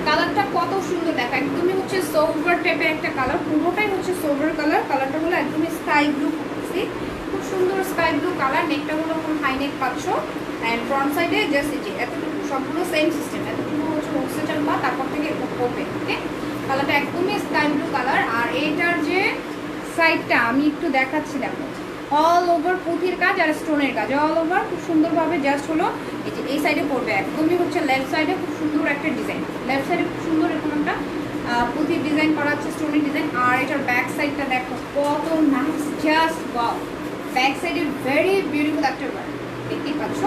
[SPEAKER 1] কালারটা কত সুন্দর, দেখো একদমই হচ্ছে সোভার টাইপের একটা কালার, পুরোটাই হচ্ছে সোভার কালার। কালারটা হলো একদমই স্কাই ব্লু, খুব সুন্দর স্কাই ব্লু কালার। নেকটা হলো কোনো হাই নেক পাচ্ছ, অ্যান্ড ফ্রন্ট সাইডে জাস্ট এই যে এতটুকু, সবগুলো সেম সিস্টেম, এতটুকু হচ্ছে হোক্সেটার বা তারপর থেকে ওপে, ওকে? কালারটা একদমই স্কাই ব্লু কালার। আর এইটার যে সাইডটা আমি একটু দেখাচ্ছি, দেখো অল ওভার পুঁথির কাজ আর স্টোনের কাজ, অল ওভার খুব সুন্দরভাবে জাস্ট হলো এই যে এই সাইডে পড়বে, একদমই হচ্ছে লেফট সাইডে খুব সুন্দর একটা ডিজাইন, লেফট সাইডে খুব সুন্দর এরকম একটা পুঁথির ডিজাইন করা আছে, স্টোনের ডিজাইন। আর এটার ব্যাক সাইডটা দেখো কত নাইস, জাস্ট ওয়াও। ব্যাক সাইডে ভেরি বিউটিফুল একটা ওয়ার্ক দেখতেই পাচ্ছ,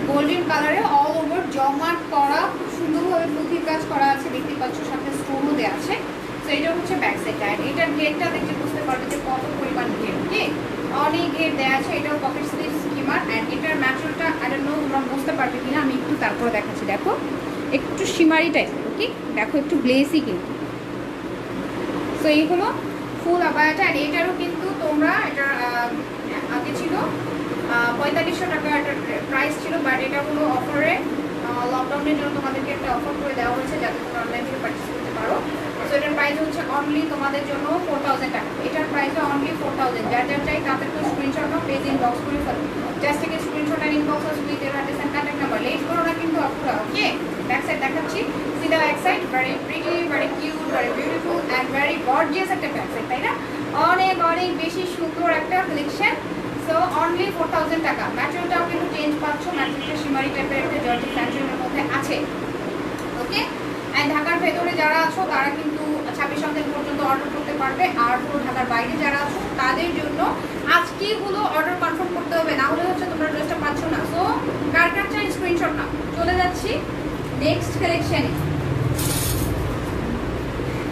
[SPEAKER 1] গোল্ডেন কালারে অল ওভার জমাট করা, খুব সুন্দরভাবে পুঁথির কাজ করা আছে, দেখতেই পাচ্ছ, সাথে স্টোনও দেওয়া আছে। তো এটা হচ্ছে ব্যাক সাইডটা, আর এটার ঘেরটা দেখে বুঝতে পারবে যে কত পরিমাণ ঘের, ওকে? অনেক ঘের দেওয়া আছে। এটাও পকেট স্লিভ স্কিমার, অ্যান্ড এটার ম্যাটেরিয়ালটা আই ডোন্ট নো তোমরা বুঝতে পারবে কিনা, আমি একটু তারপরে দেখাচ্ছি। দেখো একটু শিমারি টাইপের, ওকে? দেখো একটু গ্লেসি কিন্তু। সো এই হলো ফুল আবায়াটা, আর এটারও কিন্তু তোমরা, এটা আগে ছিল 4500 টাকা এটার প্রাইস ছিল, বাট এটা হলো অফারে, লকডাউনের জন্য তোমাদেরকে একটা অফার করে দেওয়া হয়েছে যাতে তোমরা অনলাইন থেকে পারচেস করতে পারো। সো এটার প্রাইস হচ্ছে অনলি তোমাদের জন্য 4000 টাকা। এটার প্রাইস অনলি 4000। যার যার চাই তাদের তো স্ক্রিনশট নাও, পেজ ইনবক্স করে ফেলো। জাস্ট থেকে স্ক্রিনশট আর inbox with your address and contact number. Late করো না কিন্তু আপুরা, ওকে? ব্যাক সাইড দেখাচ্ছি, সিধা back side, very pretty, very cute, very beautiful and very gorgeous একটা ব্যাক সাইড, তাই না? অনেক অনেক বেশি সুন্দর একটা কালেকশন। সো অনলি 4000 টাকা। ম্যাটেরিয়ালটাও কিন্তু চেঞ্জ পাচ্ছ, ম্যাটেরিয়ালটা শিমারি টাইপের একটা জর্জেট ম্যাটেরিয়ালের মধ্যে আছে, ওকে? অ্যান্ড ঢাকার ভেতরে যারা আছো তারা কিন্তু 26 তারিখ পর্যন্ত অর্ডার করতে পারবে, আর পুরো ঢাকার বাইরে যারা আছো তাদের জন্য আজকেই হলো অর্ডার কনফার্ম করতে হবে, না হলে হচ্ছে তোমরা ড্রেসটা পাচ্ছ না। সো কার কার চাই স্ক্রিনশট নাও। চলে যাচ্ছি নেক্সট কালেকশনে।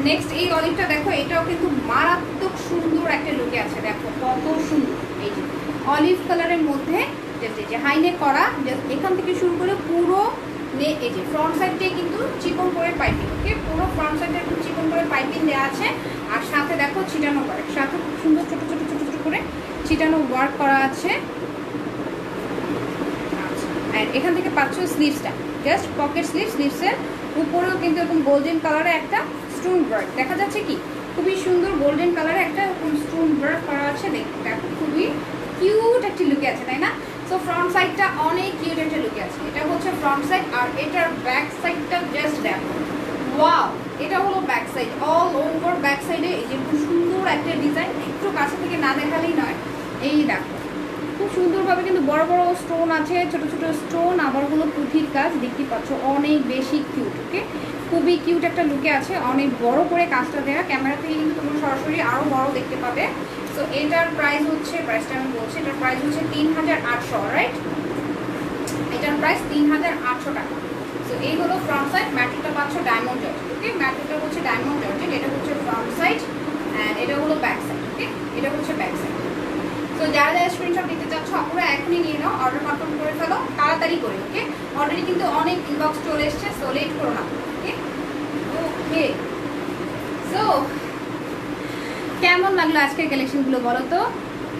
[SPEAKER 1] নেক্সট এই অলিভটা দেখো, এটাও কিন্তু মারাত্মক সুন্দর একটা লুকে আছে, দেখো কত সুন্দর। এই যে অলিভ কালারের মধ্যে যে হাইনেক করা, এখান থেকে শুরু করে পুরো এই যে ফ্রন্ট সাইডটাই কিন্তু চিকন করে পাইপিং, ওকে? পুরো ফ্রন্ট সাইডটা একটু চিকন করে পাইপিং দেওয়া আছে, আর সাথে দেখো ছিটানো ওয়ার্ক, সাথে খুব সুন্দর ছোট ছোট ছোট ছোট করে ছিটানো ওয়ার্ক করা আছে। আর এখান থেকে পাচ্ছ স্লিভসটা, জাস্ট পকেট স্লিভ, স্লিভসের উপরেও কিন্তু এরকম গোল্ডেন কালারে একটা স্টোন ওয়ার্ক দেখা যাচ্ছে, কি খুবই সুন্দর গোল্ডেন কালারে একটা স্টোন ওয়ার্ক করা আছে। দেখো খুবই কিউট একটা লুকে আছে, তাই না? সো ফ্রন্ট সাইডটা অনেক কিউট একটা লুকে আছে। এটা হচ্ছে ফ্রন্ট সাইড, আর এটার ব্যাক সাইডটা জাস্ট দেখো, ওয়াও। এটা হলো back side, all over back সাইডে এই যে খুব সুন্দর একটা ডিজাইন, একটু কাছে থেকে না দেখালেই নয়। এই দেখো খুব সুন্দরভাবে কিন্তু বড় বড় স্টোন আছে, ছোট ছোট স্টোন, আবার হলো পুঁথির কাজ, দেখতে পাচ্ছ অনেক বেশি কিউট, ওকে? খুবই কিউট একটা লুকে আছে, অনেক বড় করে কাজটা দেওয়া। ক্যামেরা থেকে কিন্তু তোমরা সরাসরি আরও বড় দেখতে পাবে। সো এটার প্রাইস হচ্ছে, প্রাইসটা আমি বলছি, এটার প্রাইস হচ্ছে 3800, রাইট? এটার প্রাইস 3800 টাকা। সো এই হলো ফ্রন্ট সাইড, ম্যাটেরিয়ালটা পাচ্ছ ডায়মন্ড জর্জেট, ওকে? ম্যাটেরিয়ালটা হচ্ছে ডায়মন্ড জর্জেট, এটা হচ্ছে ফ্রন্ট সাইড, অ্যান্ড এটা হলো ব্যাক সাইড, ওকে? এটা হচ্ছে ব্যাক সাইড। তো যারা যারা স্ক্রিনশট নিতে চাচ্ছ আপনারা এখনই নিয়ে নাও, অর্ডার কনফার্ম করে ফেলো তাড়াতাড়ি করে, ওকে? অলরেডি কিন্তু অনেক ইনবক্স চলে এসছে, সো লেট করো না, ওকে? ওকে, সো কেমন লাগলো আজকের কালেকশনগুলো বলো তো?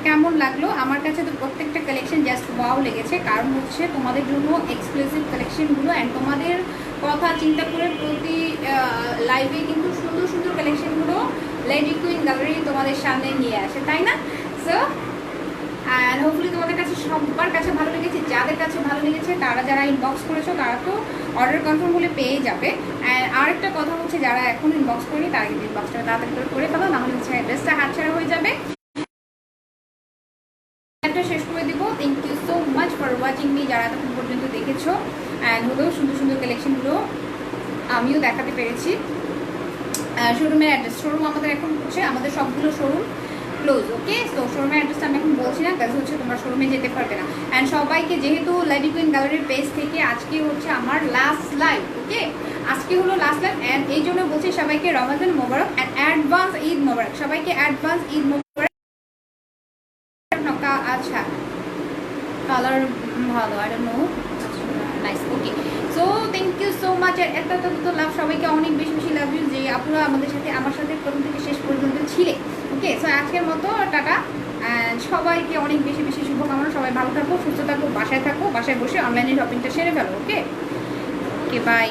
[SPEAKER 1] কেমন লাগলো? আমার কাছে তো প্রত্যেকটা কালেকশন জাস্ট ওয়াও লেগেছে, কারণ হচ্ছে তোমাদের জন্য এক্সক্লুসিভ কালেকশনগুলো, অ্যান্ড তোমাদের কথা চিন্তা করে প্রতি লাইভে কিন্তু সুন্দর সুন্দর কালেকশনগুলো লেডি কুইন গ্যালারি তোমাদের সামনে নিয়ে আসে, তাই না? সো অ্যান্ড হোপফুলি তোমাদের কাছে সবার কাছে ভালো লেগেছে। যাদের কাছে ভালো লেগেছে তারা যারা ইনবক্স করেছো তারা তো অর্ডার কনফার্ম হলে পেয়ে যাবে। অ্যান্ড আরেকটা কথা হচ্ছে, যারা এখন ইনবক্স করেনি তারা কিন্তু ইনবক্সটা তাড়াতাড়ি করে ফেলো, নাহলে হচ্ছে অ্যাড্রেসটা হাতছাড়া হয়ে যাবে। শেষ করে দিব। Thank you so much for watching me, যারা এতক্ষণ পর্যন্ত দেখেছো। অ্যান্ড হলেও সুন্দর সুন্দর কালেকশনগুলো আমিও দেখাতে পেরেছি। শোরুমের অ্যাড্রেস, শোরুম আমাদের এখন হচ্ছে আমাদের সবগুলো শোরুম ক্লোজ, ওকে? তো শোরুমের অ্যাড্রেসটা আমি এখন বলছি না, কাজ হচ্ছে তোমরা শোরুমে যেতে পারবে না। অ্যান্ড সবাইকে, যেহেতু লেডি কুইন গ্যালারির পেজ থেকে আজকে হচ্ছে আমার লাস্ট লাইভ, ওকে? আজকে হলো লাস্ট লাইভ, অ্যান্ড এই জন্য বলছি সবাইকে রমাদান মোবারক অ্যান্ড অ্যাডভান্স ঈদ মোবারক, সবাইকে অ্যাডভান্স ঈদ মোবারক। আচ্ছা, কালার ভালো, I don't know, nice, okay. So thank you so much. এত লাভ, সবাইকে অনেক বেশি বেশি লাভ ইউ যে আপনারা আমাদের সাথে, আমার সাথে প্রথম থেকে শেষ পর্যন্ত ছিলে, ওকে? সো আজকের মতো টাটা, অ্যান্ড সবাইকে অনেক বেশি বেশি শুভকামনা। সবাই ভালো থাকো, সুস্থ থাকো, বাসায় থাকো, বাসায় বসে অনলাইনে শপিংটা সেরে ফেলো, ওকে? ওকে, বাই।